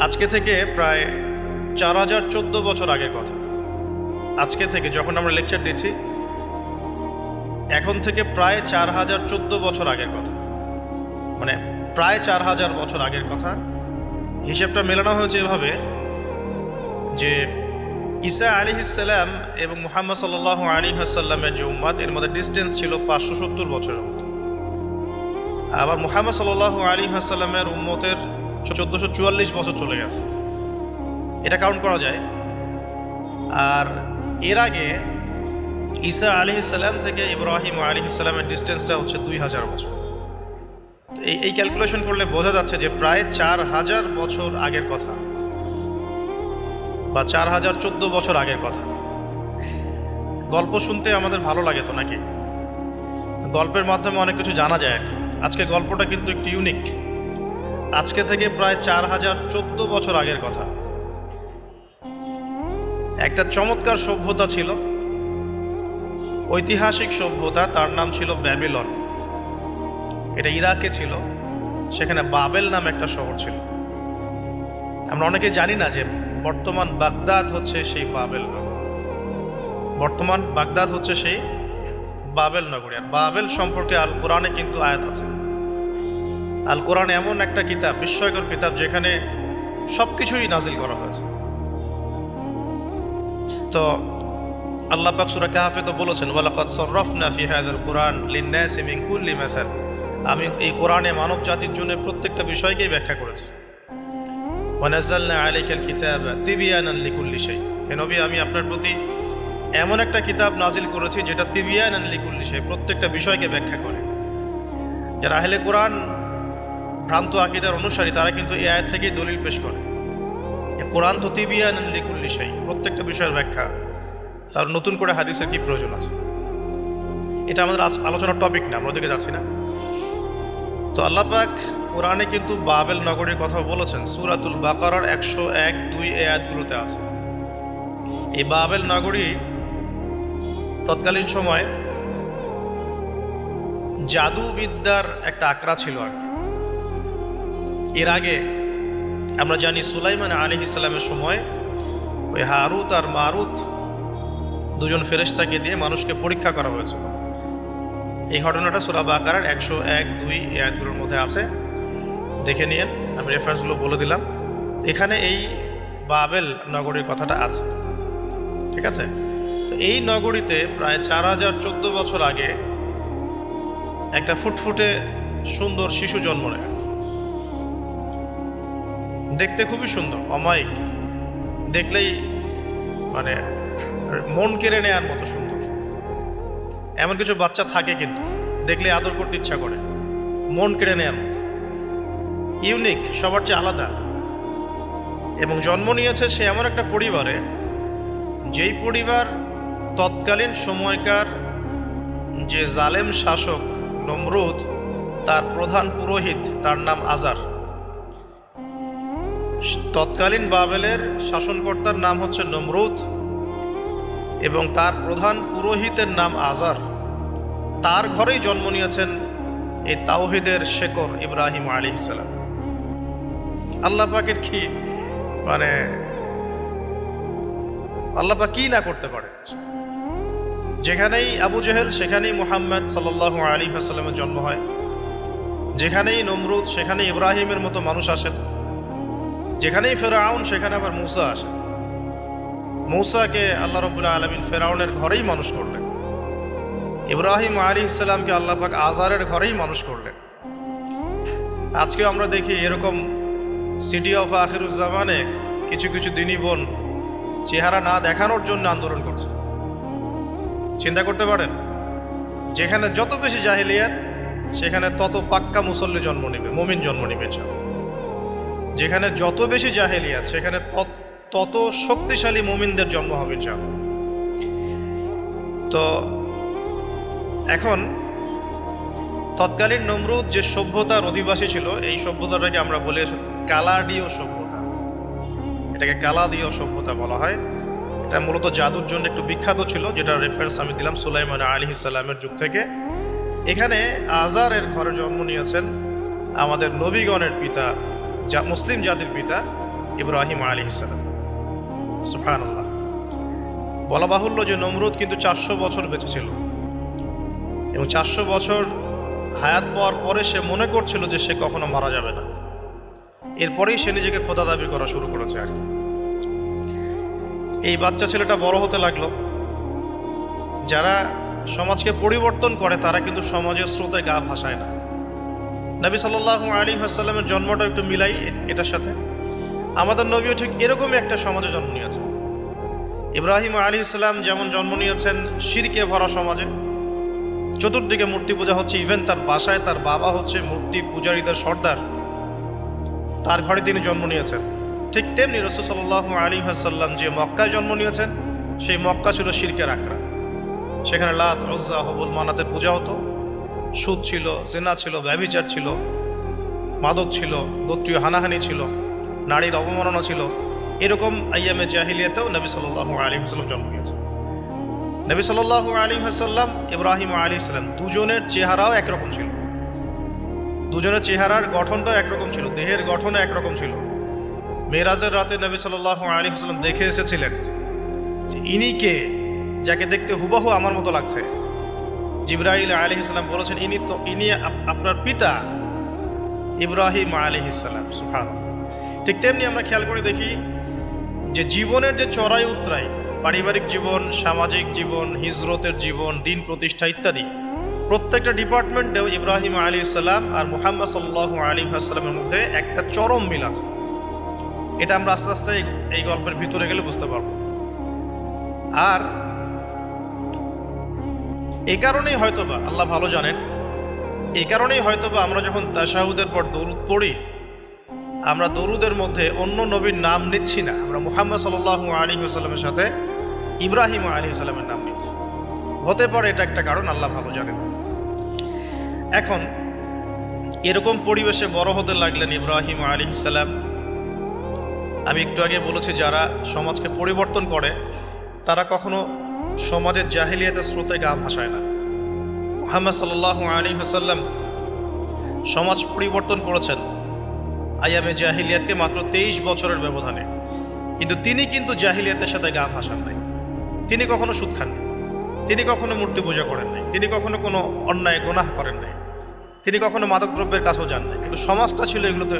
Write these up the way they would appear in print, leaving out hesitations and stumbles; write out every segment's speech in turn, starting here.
আজকে থেকে প্রায় 4014 বছর আগের কথা। আজকে থেকে যখন আমরা লেকচার দিচ্ছি, এখন থেকে প্রায় 4014 বছর আগের কথা, মানে প্রায় 4000 বছর আগের কথা। হিসেবটা মেলানো হয়েছে এভাবে যে ঈসা আলাইহিসসালাম এবং মুহাম্মদ সাল্লাল্লাহু আলাইহি ওয়াসাল্লামের যে উম্মত, এর মধ্যে ডিস্টেন্স ছিল 570 বছরের মতো। আবার মুহাম্মদ সাল্লাল্লাহু আলাইহি ওয়াসাল্লামের উম্মতের 1444 বছর চলে গেছে, এটা কাউন্ট করা যায়। আর এর আগে ঈসা আলাইহিসসালাম থেকে ইব্রাহিম আলাইহিসসালামের ডিস্টেন্সটা হচ্ছে 2000 বছর। এই ক্যালকুলেশন করলে বোঝা যাচ্ছে যে প্রায় 4000 বছর আগের কথা, বা 4014 বছর আগের কথা। গল্প শুনতে আমাদের ভালো লাগে তো নাকি? গল্পের মাধ্যমে অনেক কিছু জানা যায় আর কি। আজকে গল্পটা কিন্তু একটু ইউনিক। আজকে থেকে প্রায় 4014 বছর আগের কথা। একটা চমৎকার সভ্যতা ছিল, ঐতিহাসিক সভ্যতা, তার নাম ছিল ব্যাবিলন। এটা ইরাকে ছিল, সেখানে বাবেল নামে একটা শহর ছিল। আমরা অনেকে জানি না যে বর্তমান বাগদাদ হচ্ছে সেই বাবেল নগরী। বর্তমান বাগদাদ হচ্ছে সেই বাবেল নগরী। আর বাবেল সম্পর্কে আল কোরআনে কিন্তু আয়াত আছে। আল কোরআন এমন একটা কিতাব, বিস্ময়কর কিতাব, যেখানে সব কিছুই নাজিল করা হয়েছে। তো আল্লাহ পাক সূরা কাহফে তো বলেছেন, ওয়ালাকাদ সাররাফনা ফি হাযাল কুরআন লিন-নাসি মিন কুল্লি মাসাল। আমি এই কোরআনে মানব জাতির জন্য প্রত্যেকটা বিষয়কেই ব্যাখ্যা করেছি। ওয়া নাযালনা আলাইকাল কিতাবা তিবয়ানান লিকুল্লি শাই। হে নবী, আমি আপনার প্রতি এমন একটা কিতাব নাজিল করেছি যেটা তিবয়ানান লিকুল্লি শাই, প্রত্যেকটা বিষয়কে ব্যাখ্যা করে। যারা আহলে কোরআন, ভ্রান্ত আকীদার অনুসারী, তারা কিন্তু এই আয়াত থেকেই দলিল পেশ করে। কোরআন তো তিবয়ানান লিকুল্লি শাই, প্রত্যেকটা বিষয়ের ব্যাখ্যা। তার নতুন করে হাদিসের কি প্রয়োজন আছে? এটা আমাদের আলোচনার টপিক না, আমরা ওদিকে যাচ্ছি না। তো আল্লাহ পাক কোরআনে কিন্তু বাবেল নগরীর কথা বলেছেন। সূরাতুল বাকারার 101-2 আয়াতগুলোতে আছে। এই বাবেল নগরী তৎকালীন সময় জাদুবিদ্যার একটা আকড়া ছিল আর কি। এর আগে আমরা জানি সুলাইমান আলাইহিস সালামের সময় ওই হারুত আর মারুত দুজন ফেরেশতাকে দিয়ে মানুষকে পরীক্ষা করা হয়েছে। এই ঘটনাটা সূরা বাকারার 101-2 আয়াতগুলোর মধ্যে আছে, দেখে নিয়েন। আমি রেফারেন্সগুলো বলে দিলাম। এখানে এই বাবেল নগরীর কথাটা আছে, ঠিক আছে? তো এই নগরীতে প্রায় 4014 বছর আগে একটা ফুটফুটে সুন্দর শিশু জন্ম নেয়। দেখতে খুবই সুন্দর, অমায়িক, দেখলেই মানে মন কেড়ে নেওয়ার মতো সুন্দর। এমন কিছু বাচ্চা থাকে কিন্তু দেখলে আদর করতে ইচ্ছা করে, মন কেড়ে নেওয়ার মতো, ইউনিক, সবার চেয়ে আলাদা। এবং জন্ম নিয়েছে সে এমন একটা পরিবারে, যেই পরিবার তৎকালীন সময়কার যে জালেম শাসক নমরুদ, তার প্রধান পুরোহিত, তার নাম আজার। তৎকালীন বাবেলের শাসনকর্তার নাম হচ্ছে নমরুদ এবং তার প্রধান পুরোহিতের নাম আজার। তার ঘরেই জন্ম নিয়েছেন এই তাওহীদের শেকর ইব্রাহিম আলাইহিস সালাম। আল্লাহ পাকের কি মানে, আল্লাহ পাক কি না করতে পারে? যেখানেই আবু জেহেল, সেখানেই মুহাম্মদ সাল্লাল্লাহু আলাইহি ওয়াসাল্লামের জন্ম হয়। যেখানেই নমরুদ, সেখানে ইব্রাহিমের মতো মানুষ আসেন। যেখানেই ফেরাউন, সেখানে আবার মূসা আসেন। মূসাকে আল্লাহ রাব্বুল আলামিন ফেরাউনের ঘরেই মানুষ করলেন। ইব্রাহিম আলাইহিস সালামকে আল্লাহ পাক আজারের ঘরেই মানুষ করলেন। আজকেও আমরা দেখি এরকম সিটি অফ আখিরুজ্জামানে কিছু কিছু দিনী বোন চেহারা না দেখানোর জন্য আন্দোলন করছে। চিন্তা করতে পারেন, যেখানে যত বেশি জাহেলিয়াত, সেখানে তত পাক্কা মুসল্লি জন্ম নেবে, মুমিন জন্ম নেবে। যেখানে যত বেশি জাহেলিয়াত, সেখানে তত শক্তিশালী মুমিনদের জন্ম হবে ইনশাআল্লাহ। তো এখন তৎকালীন নমরুদ যে সভ্যতার অধিবাসী ছিল, এই সভ্যতাটাকে আমরা বলে কালাডীয় সভ্যতা। এটাকে কালাডীয় সভ্যতা বলা হয়। এটা মূলত জাদুর জন্য একটু বিখ্যাত ছিল, যেটা রেফারেন্স আমি দিলাম সুলাইমান আলাইহিস সালামের যুগ থেকে। এখানে আজারের ঘরে জন্ম নিয়েছেন আমাদের নবীগণের পিতা, মুসলিম জাতির পিতা ইব্রাহিম আলাইহিস সালাম। সুবহানাল্লাহ। বলা বাহুল্য যে নমরুদ কিন্তু 400 বছর বেঁচে ছিল এবং 400 বছর হায়াত পাওয়ার পরে সে মনে করছিল যে সে কখনো মারা যাবে না। এরপরেই সে নিজেকে খোদা দাবি করা শুরু করেছে আর কি। এই বাচ্চা ছেলেটা বড় হতে লাগলো। যারা সমাজকে পরিবর্তন করে তারা কিন্তু সমাজের স্রোতে গা ভাসায় না। নবী সাল্লাল্লাহু আলাইহি ওয়াসাল্লামের জন্মটা একটু মিলাই এটার সাথে। আমাদের নবীও ঠিক এরকমই একটা সমাজে জন্ম নিয়েছেন। ইব্রাহিম আলাইহিস সালাম যেমন জন্ম নিয়েছেন শিরকে ভরা সমাজে, চতুর্দিকে মূর্তি পূজা হচ্ছে, ইভেন তার বাসায় তার বাবা হচ্ছে মূর্তি পূজারীদের সর্দার, তার ঘরে তিনি জন্ম নিয়েছেন। ঠিক তেমনি রাসূল সাল্লাল্লাহু আলাইহি ওয়াসাল্লাম যে মক্কায় জন্ম নিয়েছেন সেই মক্কা ছিল শিরকের আখড়া। সেখানে লাত, উজ্জা, হুবল, মানাতের পূজা হতো, সুদ ছিল, জিনা ছিল, ব্যভিচার ছিল, মাদক ছিল, গোত্রীয় হানাহানি ছিল, নারীর অবমাননা ছিল। এরকম আইয়ামে জাহিলিয়াতেও নবী সাল্লাল্লাহু আলাইহি ওয়াসাল্লাম জন্ম নিয়েছেন। নবী সাল্লাল্লাহু আলাইহি ওয়াসাল্লাম ইব্রাহিম আলাইহিস সালাম দুজনের চেহারাও একরকম ছিল, দুজনের চেহারার গঠনটাও একরকম ছিল, দেহের গঠনও একরকম ছিল। মেরাজের রাতে নবী সাল্লাল্লাহু আলাইহি ওয়াসাল্লাম দেখে এসেছিলেন যে ইনি কে, যাকে দেখতে হুবহু আমার মতো লাগছে। জিবরাইল আলাইহিস সালাম বলেছেন ইনি আপনার পিতা ইব্রাহিম আলাইহিস সালাম। সুবহানাল্লাহ। ঠিক তেমনি আমরা খেয়াল করে দেখি যে জীবনের যে চড়াই উতরাই, পারিবারিক জীবন, সামাজিক জীবন, হিজরতের জীবন, দিন প্রতিষ্ঠা ইত্যাদি, প্রত্যেকটা ডিপার্টমেন্টেও ইব্রাহিম আলাইহিস সালাম আর মুহাম্মদ সাল্লাল্লাহু আলাইহি ওয়াসাল্লামের মধ্যে একটা চরম মিল আছে। এটা আমরা আস্তে আস্তে এই গল্পের ভিতরে গেলে বুঝতে পারব। আর এই কারণেই হয়তোবা আল্লাহ ভালো জানেন, এই কারণেই হয়তোবা আমরা যখন তাশাহুদের পর দরুদ পড়ি, আমরা দরুদের মধ্যে অন্য নবীর নাম নিচ্ছি না, আমরা মুহাম্মদ সাল্লাল্লাহু আলাইহি ওয়াসাল্লামের সাথে ইব্রাহিম আলাইহিস সালামের নাম নিচ্ছি। হতে পারে এটা একটা কারণ, আল্লাহ ভালো জানেন। এখন এরকম পরিবেশে বড় হতে লাগলেন ইব্রাহিম আলাইহিস সালাম। আমি একটু আগে বলেছি যারা সমাজকে পরিবর্তন করে তারা কখনো সমাজের জাহিলিয়াতের স্রোতে গা ভাসায় না। মুহাম্মদ সাল্লাল্লাহু আলাইহি ওয়াসাল্লাম সমাজ পরিবর্তন করেছেন আইয়ামে জাহিলিয়াতকে মাত্র 23 বছরের ব্যবধানে, কিন্তু তিনি কিন্তু জাহিলিয়াতের সাথে গা ভাসান নাই। তিনি কখনো সুদ খাননি, তিনি কখনো মূর্তি পূজা করেন নাই, তিনি কখনো কোনো অন্যায় গুনাহ করেন নাই, তিনি কখনো মাদকদ্রব্যের কাছেও যান নাই, কিন্তু সমাজটা ছিল এগুলোতে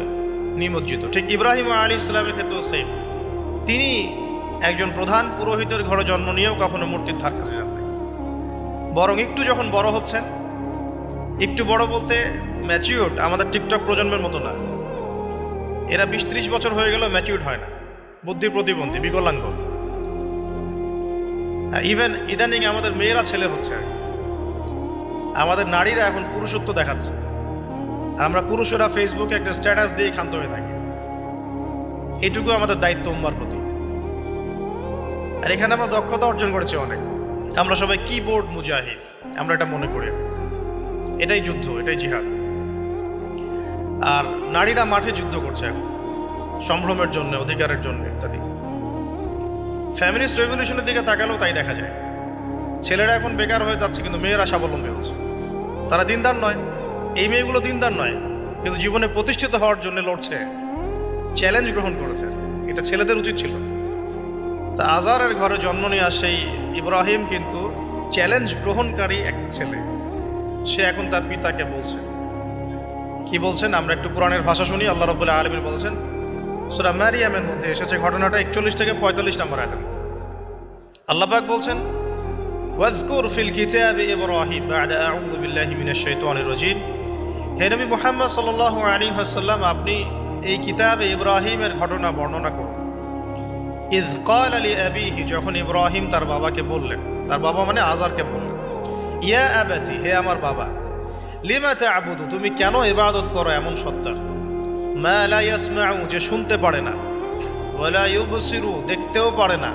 নিমজ্জিত। ঠিক ইব্রাহিম আলাইহিস সালামের ক্ষেত্রেও সেম, তিনি একজন প্রধান পুরোহিতের ঘরে জন্ম নিয়েও কখনো মূর্তির ধার কাছে যান নাই। বরং একটু যখন বড় হচ্ছেন, একটু বড় বলতে ম্যাচিউরড, আমাদের টিকটক প্রজন্মের মতো না, এরা 20-30 বছর হয়ে গেল ম্যাচিউরড হয় না, বুদ্ধি প্রতিবন্ধী, বিকলাঙ্গ। ইভেন ইদানিং আমাদের মেয়েরা ছেলে হচ্ছে, আমাদের নারীরা এখন পুরুষত্ব দেখাচ্ছে, আর আমরা পুরুষেরা ফেসবুকে একটা স্ট্যাটাস দিয়ে ক্ষান্ত হয়ে থাকি। এটুকু আমাদের দায়িত্ব উম্মার প্রতি। আর এখানে আমরা দক্ষতা অর্জন করেছি অনেক। আমরা সবাই কিবোর্ড মুজাহিদ, আমরা এটা মনে করি, এটাই যুদ্ধ, এটাই জিহাদ। আর নারীরা মাঠে যুদ্ধ করছে এখন সম্ভ্রমের জন্য, অধিকারের জন্য ইত্যাদি। ফ্যামিলিস্ট রেভলিউশনের দিকে তাকালেও তাই দেখা যায়। ছেলেরা এখন বেকার হয়ে যাচ্ছে, কিন্তু মেয়েরা স্বাবলম্বী হচ্ছে। তারা দিনদার নয়, এই মেয়েগুলো দিনদার নয়, কিন্তু জীবনে প্রতিষ্ঠিত হওয়ার জন্য লড়ছে, চ্যালেঞ্জ গ্রহণ করেছে। এটা ছেলেদের উচিত ছিল। তা আজারের ঘরে জন্ম নিয়ে সেই ইব্রাহিম কিন্তু চ্যালেঞ্জ গ্রহণকারী একটা ছেলে। সে এখন তার পিতাকে বলছে, কি বলছেন? আমরা একটু কোরআনের ভাষা শুনি। আল্লাহ রাব্বুল আলামিন বলেছেন, সূরা মারিয়ামের মধ্যে এসেছে ঘটনাটা 41 থেকে 45 নম্বর আয়াতে। আল্লাহ পাক বলছেন, ওয়াজকুর ফিল কিতাবি ইব্রাহিম বা'দা আউযু বিল্লাহি মিনাশ শাইতানির রাজীম। হে নবী মুহাম্মদ সাল্লাল্লাহু আলাইহি ওয়াসাল্লাম, আপনি এই কিতাবে ইব্রাহিমের ঘটনা বর্ণনা করুন। ইয ক্বালা লিআবিহি, যখন ইব্রাহিম তার বাবাকে বললেন, তার বাবা মানে আজারকে বললেন, ইয়া আবাতি, হে আমার বাবা, লিমা তা'বুদু, তুমি কেন ইবাদত করো এমন সত্তার, মা লা ইয়াসমাউ, যে শুনতে পারে না, ওয়ালা ইউবসিরু, দেখতেও পারে না,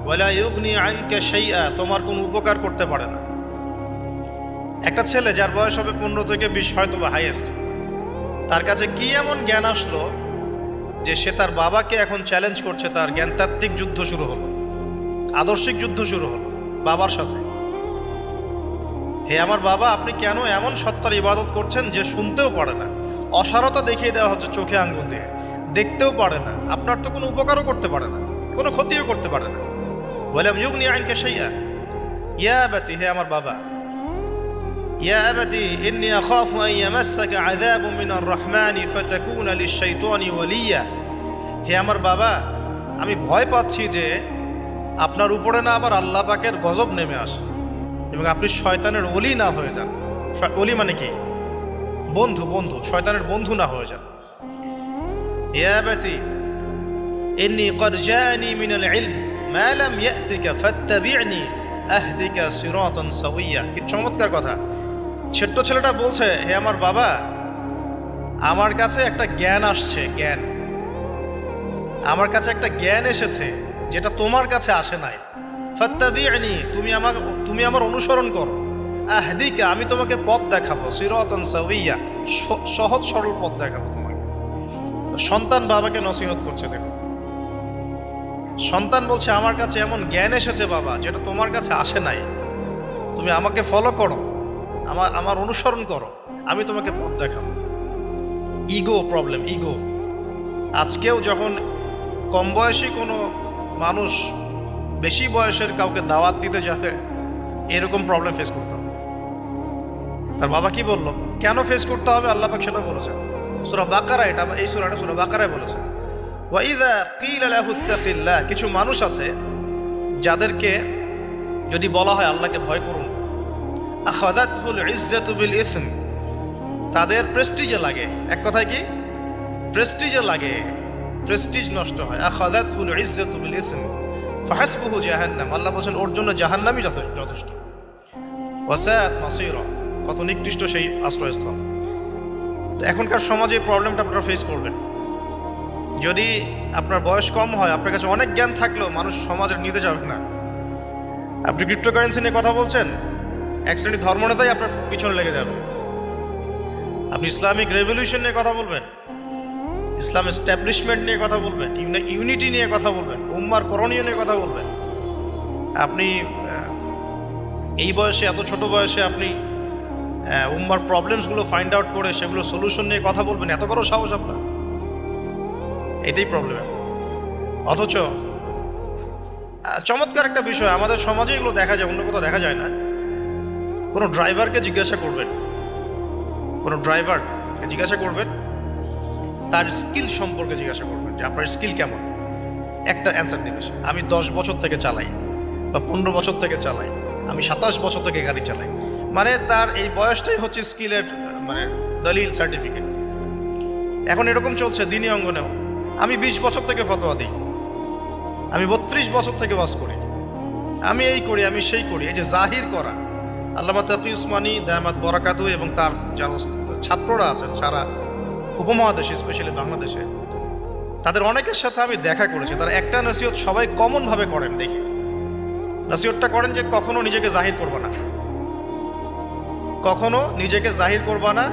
ওয়ালা ইউগনি আনকা শাইআ, তোমার কোনো উপকার করতে পারে না। একটা ছেলে যার বয়স হবে 15 থেকে 20 হয়তো বা হাইয়েস্ট, তার কাছে কি এমন জ্ঞান আসলো যে সে তার বাবাকে এখন চ্যালেঞ্জ করছে? তার জ্ঞানতাত্ত্বিক যুদ্ধ শুরু হলো, আদর্শিক যুদ্ধ শুরু হলো বাবার সাথে। হে আমার বাবা, আপনি কেন এমন সত্তার ইবাদত করছেন যে শুনতেও পারে না? অসারতা দেখিয়ে দেওয়া হচ্ছে চোখে আঙ্গুল দিয়ে, দেখতেও পারে না, আপনার তো কোনো উপকারও করতে পারে না, কোনো ক্ষতিও করতে পারে না। ওয়ালাম ইউগনি আনকা শাইআ, ইয়া আবাতি, হে আমার বাবা, ইয়া আবাতি ইন্নী আখাফু আন ইয়ামাসসাকা আযাবুম মিনার রাহমানি ফাতাকুনা লিশ-শাইতানি ওয়ালিয়া, হে আমার বাবা, আমি ভয় পাচ্ছি যে আপনার উপরে না আবার আল্লাহ পাকের গজব নেমে আসে এবং আপনি শয়তানের ওলি না হয়ে যান। ওলি মানে কি? বন্ধু, বন্ধু, শয়তানের বন্ধু না হয়ে যান। ইয়া আবাতি ইন্নী ক্বাদ জাআনি মিনাল ইলম মা লাম ইয়াতিকা ফাত্তাবি'নি আহদিকা সিরাতান সাওয়িয়া। কি চমৎকার কথা! ছোট্ট ছেলেটা বলছে, হে আমার বাবা, আমার কাছে একটা জ্ঞান আসছে, জ্ঞান, আমার কাছে একটা জ্ঞান এসেছে যেটা তোমার কাছে আসে নাই। ফাত্তাবি'নি, তুমি আমার অনুসরণ করো। আহদিকা, আমি তোমাকে পথ দেখাবো। সিরাতান সাওয়িয়া, সহজ সরল পথ দেখাবো তোমাকে। সন্তান বাবাকে নসিহত করছে। দেখো, সন্তান বলছে, আমার কাছে এমন জ্ঞান এসেছে বাবা যেটা তোমার কাছে আসে নাই, তুমি আমাকে ফলো করো, আমার অনুসরণ করো, আমি তোমাকে পথ দেখাবো। Ego problem, ego. আজকেও যখন কম বয়সী কোনো মানুষ বেশি বয়সের কাউকে দাওয়াত দিতে যাবে, এরকম প্রবলেম ফেস করতে হবে। তার বাবা কি বলল, কেন ফেস করতে হবে, আল্লাহ পাক সেটা বলেছেন সূরা বাকারা, এটা এই সূরাটা সূরা বাকারায় বলেছেন। ওয়াইদা কিলা লাহু ইত্তাকিল্লাহ, কিছু মানুষ আছে যাদেরকে যদি বলা হয় আল্লাহকে ভয় করুন, আখাযাতহুল ইজ্জাতু বিল ইসম, তাদের প্রেস্টিজে লাগে। এক কথায় কি? প্রেস্টিজে লাগে, প্রেস্টিজ নষ্ট হয়। আখাযাতহুল ইজ্জাতু বিল ইসম ফাহাসবুহু জাহান্নাম, আল্লাহ বলেন ওর জন্য জাহান্নামই যথেষ্ট। ওয়াসাআত মাসীরা, কত নিকৃষ্ট সেই আশ্রয়স্থল। তো এখনকার সমাজে এই প্রবলেমটা আপনারা ফেস করবেন। যদি আপনার বয়স কম হয়, আপনার কাছে অনেক জ্ঞান থাকলেও মানুষ সমাজের নিতে যাবে না। আপনি ক্রিপ্টোকারেন্সি নিয়ে কথা বলছেন, এক শ্রেণী ধর্মনেতাই আপনার পিছনে লেগে যাবে। আপনি ইসলামিক রেভলিউশন নিয়ে কথা বলবেন, ইসলাম এস্টাবলিশমেন্ট নিয়ে কথা বলবেন, ইউনিটি নিয়ে কথা বলবেন, উম্মার করণীয় নিয়ে কথা বলবেন। আপনি এই বয়সে, এত ছোট বয়সে আপনি উম্মার প্রবলেমসগুলো ফাইন্ড আউট করে সেগুলো সলিউশন নিয়ে কথা বলবেন, এত বড় সাহস আপনার? এটাই প্রবলেম। অথচ চমৎকার একটা বিষয়, আমাদের সমাজে এগুলো দেখা যায়, অন্য কোথাও দেখা যায় না। কোনো ড্রাইভারকে জিজ্ঞাসা করবেন, কোনো ড্রাইভারকে জিজ্ঞাসা করবেন, তার স্কিল সম্পর্কে জিজ্ঞাসা করবেন যে আপনার স্কিল কেমন। একটা অ্যান্সার দেবে সে, আমি 10 বছর থেকে চালাই, বা 15 বছর থেকে চালাই, আমি 27 বছর থেকে গাড়ি চালাই। মানে তার এই বয়সটাই হচ্ছে স্কিলের মানে দলিল, সার্টিফিকেট। এখন এরকম চলছে দ্বীনি অঙ্গনেও। আমি 20 বছর থেকে ফতোয়া দিই, আমি 32 বছর থেকে ওয়াজ করি, আমি এই করি, আমি সেই করি। এই যে জাহির করা, আল্লামা তাকি উসমানী দামাত বরাকাতু এবং তার যারা ছাত্ররা আছেন সারা উপমহাদেশে, স্পেশালি বাংলাদেশে, তাদের অনেকের সাথে আমি দেখা করেছি। তারা একটা নসিহত সবাই কমনভাবে করেন, দেখি নসিহতটা করেন যে কখনো নিজেকে জাহির করবা না, কখনো নিজেকে জাহির করবা না,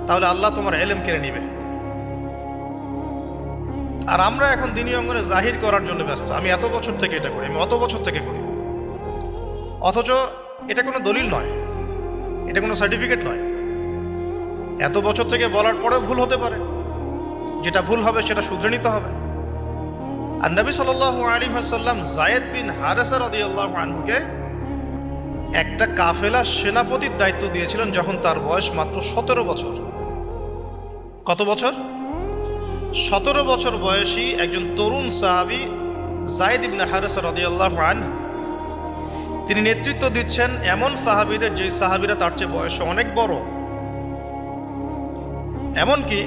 তাহলে আল্লাহ তোমার ইলম কেড়ে নিবে। আর আমরা এখন দ্বীনি অঙ্গনে জাহির করার জন্য ব্যস্ত। আমি এত বছর থেকে এটা করি, আমি অত বছর থেকে করি, অথচ এটা কোনো দলিল নয়, এটা কোনো সার্টিফিকেট নয়। এত বছর থেকে বলার পরেও ভুল হতে পারে, যেটা ভুল হবে সেটা শুধরে নিতে হবে। আর নবী সাল্লাল্লাহু আলাইহি ওয়াসাল্লাম যায়েদ বিন হারেসা রাদিয়াল্লাহু আনহুকে একটা কাফেলা সেনাপতির দায়িত্ব দিয়েছিলেন যখন তার বয়স মাত্র 17 বছর। কত বছর? 17 বছর বয়সী একজন তরুণ সাহাবী যায়েদ ইবনে হারেসা রাদিয়াল্লাহু আনহু, তিনি নেতৃত্ব দিচ্ছেন এমন সাহাবীদের যে সাহাবীরা তার চেয়ে বয়সে অনেক বড়। এমনকি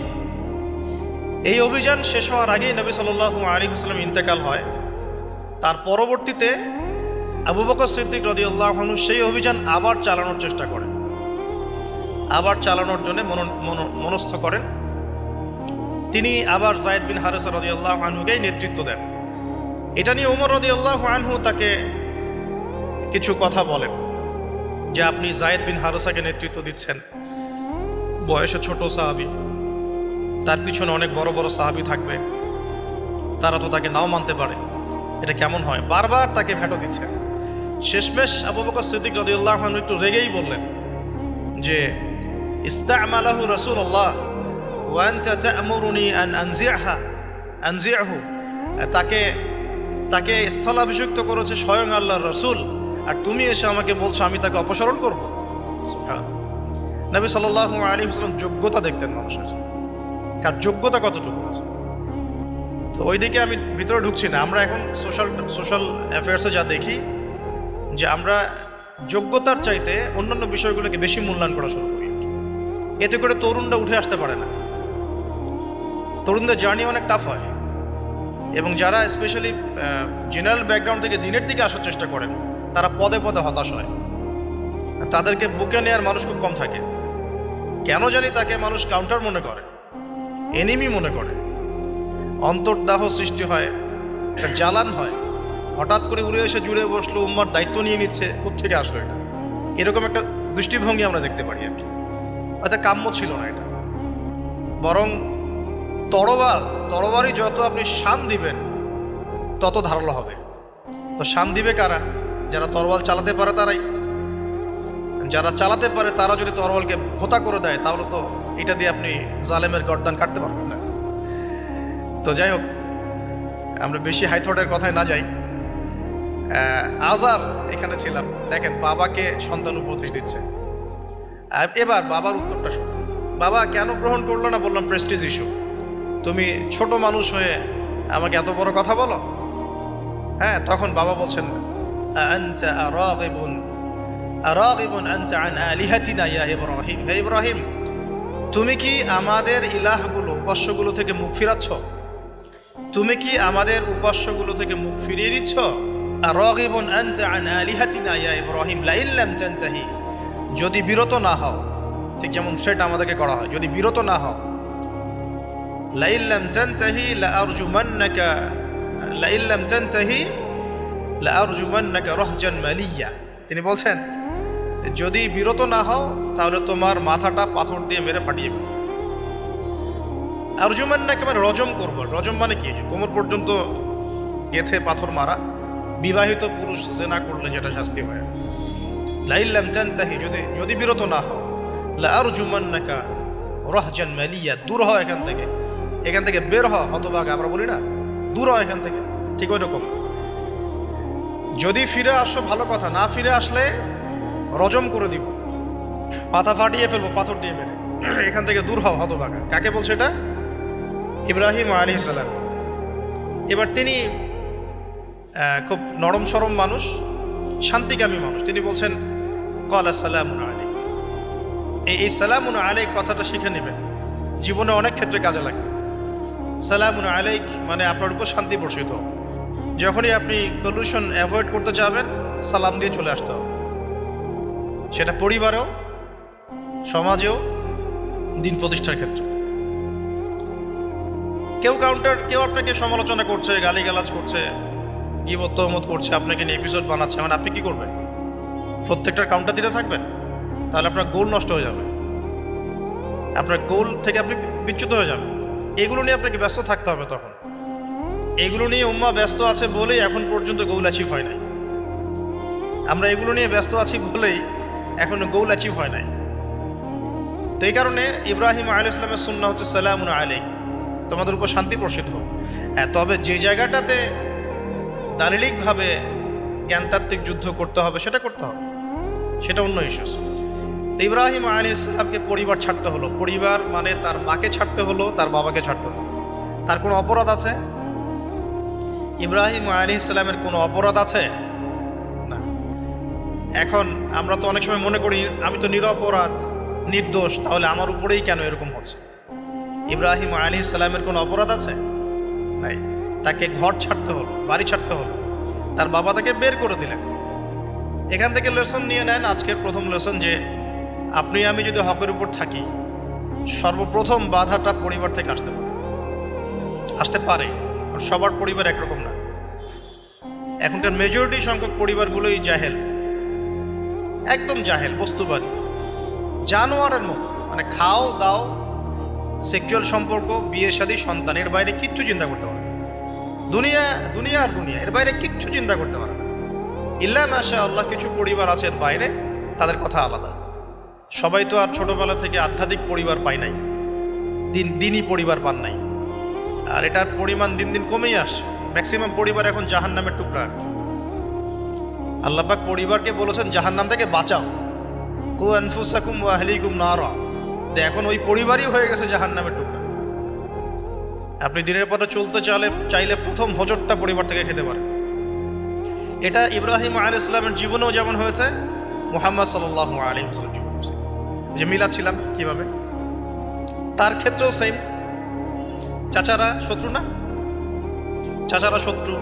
এই অভিযান শেষ হওয়ার আগেই নবী সাল্লাল্লাহু আলাইহি ওয়াসাল্লাম ইন্তেকাল হয়। তার পরবর্তীতে আবু বকর সিদ্দিক রাদিয়াল্লাহু আনহু সেই অভিযান আবার চালানোর চেষ্টা করেন, আবার চালানোর জন্য মনস্থ করেন। তিনি আবার যায়েদ বিন হারেসা রাদিয়াল্লাহু আনহুকেই নেতৃত্ব দেন। এটা নিয়ে ওমর রাদিয়াল্লাহু আনহু তাকে কিছু কথা বলেন যে আপনি যায়েদ বিন হারেসাকে নেতৃত্ব দিচ্ছেন, বয়সে ছোট সাহাবী, তার পিছনে অনেক বড় বড় সাহাবী থাকবে, তারা তো তাকে নাও মানতে পারে, এটা কেমন হয়? বারবার তাকে ভেটো দিচ্ছেন। শেষমেশ আবু বকর সিদ্দিক রাদিয়াল্লাহু আনহু একটু রেগেই বললেন যে ইস্তা'মালাহু রাসূলুল্লাহ ওয়া আনতা তা'মুরুনি আন আনজি'হা আনজিআহু, তাকে তাকে স্থলাভিষিক্ত করেছে স্বয়ং আল্লাহর রাসূল, আর তুমি এসে আমাকে বলছো আমি তাকে অপসারণ করব। সুবহানাল্লাহ। নবী সাল্লাল্লাহু আলাইহি ওয়াসাল্লাম যোগ্যতা দেখতেন মানুষের, কার যোগ্যতা কতটুকু আছে। তো ওইদিকে আমি ভিতরে ঢুকছি না। আমরা এখন সোশ্যাল অ্যাফেয়ার্সে যা দেখি যে আমরা যোগ্যতার চাইতে অন্যান্য বিষয়গুলোকে বেশি মূল্যায়ন করা শুরু করি। এতে করে তরুণরা উঠে আসতে পারে না, তরুণদের জার্নি অনেক টাফ হয়। এবং যারা স্পেশালি জেনারেল ব্যাকগ্রাউন্ড থেকে দিনের দিকে আসার চেষ্টা করেন তারা পদে পদে হতাশ হয়, তাদেরকে বুকে নেওয়ার মানুষ খুব কম থাকে। কেন জানি তাকে মানুষ কাউন্টার মনে করে, এনিমি মনে করে, অন্তর্দাহ সৃষ্টি হয়, একটা জ্বালান হয়। হঠাৎ করে উড়ে এসে জুড়ে বসলো, উম্মার দায়িত্ব নিয়ে নিচ্ছে, কোত্থেকে আসলো এটা? এরকম একটা দৃষ্টিভঙ্গি আমরা দেখতে পারি আর কি। এটা কাম্য ছিল না এটা। বরং তরবারি যত আপনি শান দিবেন তত ধারালো হবে। তো শান দিবে কারা? যারা তরোয়াল চালাতে পারে তারাই। যারা চালাতে পারে তারা যদি তরোয়ালকে ভোতা করে দেয় তাহলে তো এটা দিয়ে আপনি জালেমের গর্দান কাটতে পারবেন না। তো যাই হোক, আমরা বেশি হাইথটের কথায় না যাই। আজার এখানে ছিলাম, দেখেন বাবাকে সন্তান উপদেশ দিচ্ছে। এবার বাবার উত্তরটা শুনুন। বাবা কেন গ্রহণ করলো না? বললাম প্রেস্টিজ ইস্যু। তুমি ছোট মানুষ হয়ে আমাকে এত বড় কথা বলো? হ্যাঁ, তখন বাবা বলছেন আনতা আরাগিবুন আনতা আন আলিহাতিনা ইয়া ইব্রাহিম। হে ইব্রাহিম, তুমি কি আমাদের ইলাহগুলো, উপাস্যগুলো থেকে মুখ ফিরাচ্ছ? তুমি কি আমাদের উপাস্যগুলো থেকে মুখ ফিরিয়ে নিচ্ছ? আরাগিবুন আনতা আন আলিহাতিনা ইয়া ইব্রাহিম লাইন লাম তানতাহি, যদি বিরত না হও, ঠিক যেমন থ্রেট আমাদেরকে করা হয়, যদি বিরত না হও, লাইন লাম তানতাহি লাআরজুমান্নাকা লাইন লাম তানতাহি লাআরজুমান্নাকা রাহজান মালিয়া। তিনি বলছেন যদি বিরত না হও তাহলে তোমার মাথাটা পাথর দিয়ে মেরে ফাটিয়ে দেব। আরজুমান্নাকা মানে রজম করব। রজম মানে কি? কোমর পর্যন্ত গেথে পাথর মারা। বিবাহিত পুরুষ জেনা করলে যেটা শাস্তি হয়। লাইন লাম তানতাহি, যদি বিরত না হও, লাআরজুমান্নাকা রাহজান মালিয়া, দূর হও এখান থেকে বের হও, হতভাগা আমরা বলি না, দূর হও এখান থেকে। ঠিক ওই রকম, যদি ফিরে আসো ভালো কথা, না ফিরে আসলে রজম করে দিব, মাথা ফাটিয়ে ফেলবো পাথর দিয়ে মেরে। এখান থেকে দূর হও হতভাগা। কাকে বলছে এটা? ইব্রাহিম আলাইহিস সালাম। এবার তিনি খুব নরম সরম মানুষ, শান্তিকামী মানুষ। তিনি বলছেন ক্বালা সালামুন আলাইক। এই সালামুন আলাইক কথাটা শিখে নেবেন, জীবনে অনেক ক্ষেত্রে কাজে লাগে। সালামুন আলাইক মানে আপনার উপর শান্তি বর্ষিত। যখনই আপনি কলিউশন অ্যাভয়েড করতে চাবেন, সালাম দিয়ে চলে আসতে হবে। সেটা পরিবারেও, সমাজেও, দিন প্রতিষ্ঠার ক্ষেত্রে। কেউ আপনাকে সমালোচনা করছে, গালিগালাজ করছে, গীবত তহমত করছে, আপনাকে নিয়ে এপিসোড বানাচ্ছে, মানে আপনি কি করবেন? প্রত্যেকটার কাউন্টার দিতে থাকবেন? তাহলে আপনার গোল নষ্ট হয়ে যাবে, আপনার গোল থেকে আপনি বিচ্যুত হয়ে যাবেন। এগুলো নিয়ে আপনাকে ব্যস্ত থাকতে হবে। তখন এগুলো নিয়ে উম্মাহ ব্যস্ত আছে বলেই এখন পর্যন্ত গোল অ্যাচিভ হয় নাই। আমরা এগুলো নিয়ে ব্যস্ত আছি বলেই এখনো গোল অ্যাচিভ হয় নাই। তো এই কারণে ইব্রাহিম আলাইহিস সালামের সুন্নাহ হচ্ছে সালামুন আলাইক, তোমাদের উপর শান্তি বর্ষিত হোক। হ্যাঁ, তবে যে জায়গাটাতে দালিলিকভাবে জ্ঞানতাত্ত্বিক যুদ্ধ করতে হবে সেটা করতে হবে, সেটা অন্য ইস্যুস। তো ইব্রাহিম আলাইহিস সালামকে পরিবার ছাড়তে হলো। পরিবার মানে তার মাকে ছাড়তে হলো, তার বাবাকে ছাড়তে হলো। তার কোনো অপরাধ আছে? ইব্রাহিম আলাইহিস সালামের কোনো অপরাধ আছে? না। এখন আমরা তো অনেক সময় মনে করি আমি তো নিরপরাধ, নির্দোষ, তাহলে আমার উপরেই কেন এরকম হচ্ছে? ইব্রাহিম আলাইহিস সালামের কোনো অপরাধ আছে? নাই। তাকে ঘর ছাড়তে হলো, বাড়ি ছাড়তে হলো, তার বাবা তাকে বের করে দিলেন। এখান থেকে লেসন নিয়ে নেন আজকের প্রথম লেসন, যে আপনি আমি যদি হকের উপর থাকি, সর্বপ্রথম বাধাটা পরিবার থেকে আসতে পারে। সবার পরিবার একরকম না। এখনকার মেজরিটি সংখ্যক পরিবারগুলোই জাহেল, একদম জাহেল, বস্তুবাদী, জানোয়ারের মতো। মানে খাও দাও, সেক্সুয়াল সম্পর্ক, বিয়ে শাদী, সন্তানের বাইরে কিচ্ছু চিন্তা করতে পারে না। দুনিয়া আর দুনিয়া, এর বাইরে কিচ্ছু চিন্তা করতে পারে না। ইল্লা মাশা আল্লাহ, কিছু পরিবার আছে এর বাইরে, তাদের কথা আলাদা। সবাই তো আর ছোটবেলা থেকে আধ্যাত্মিক পরিবার পায় নাই, দিনই পরিবার পান নাই। আর এটার পরিমাণ দিন দিন কমেই আসছে। ম্যাক্সিমাম পরিবার এখন জাহান্নামের টুকরা। আল্লাহ পাক পরিবারকে বলেছেন জাহান্নাম থেকে বাঁচাও, কু আনফুসাকুম ওয়া আহলিকুম নারা। এখন ওই পরিবারই হয়ে গেছে জাহান্নামের টুকরা। আপনি দিনের পথে চলতে চাইলে প্রথম হোঁচটটা পরিবার থেকে খেতে পারেন। এটা ইব্রাহিম আলাইহিস সালামের জীবনেও যেমন হয়েছে, মুহাম্মদ সাল্লাল্লাহু আলাইহি ওয়াসাল্লাম জীবনে যে মিলাদ ছিলাম কিভাবে, তার ক্ষেত্রেও সেম। চাচারা শত্রু না, চাচারা শত্রু,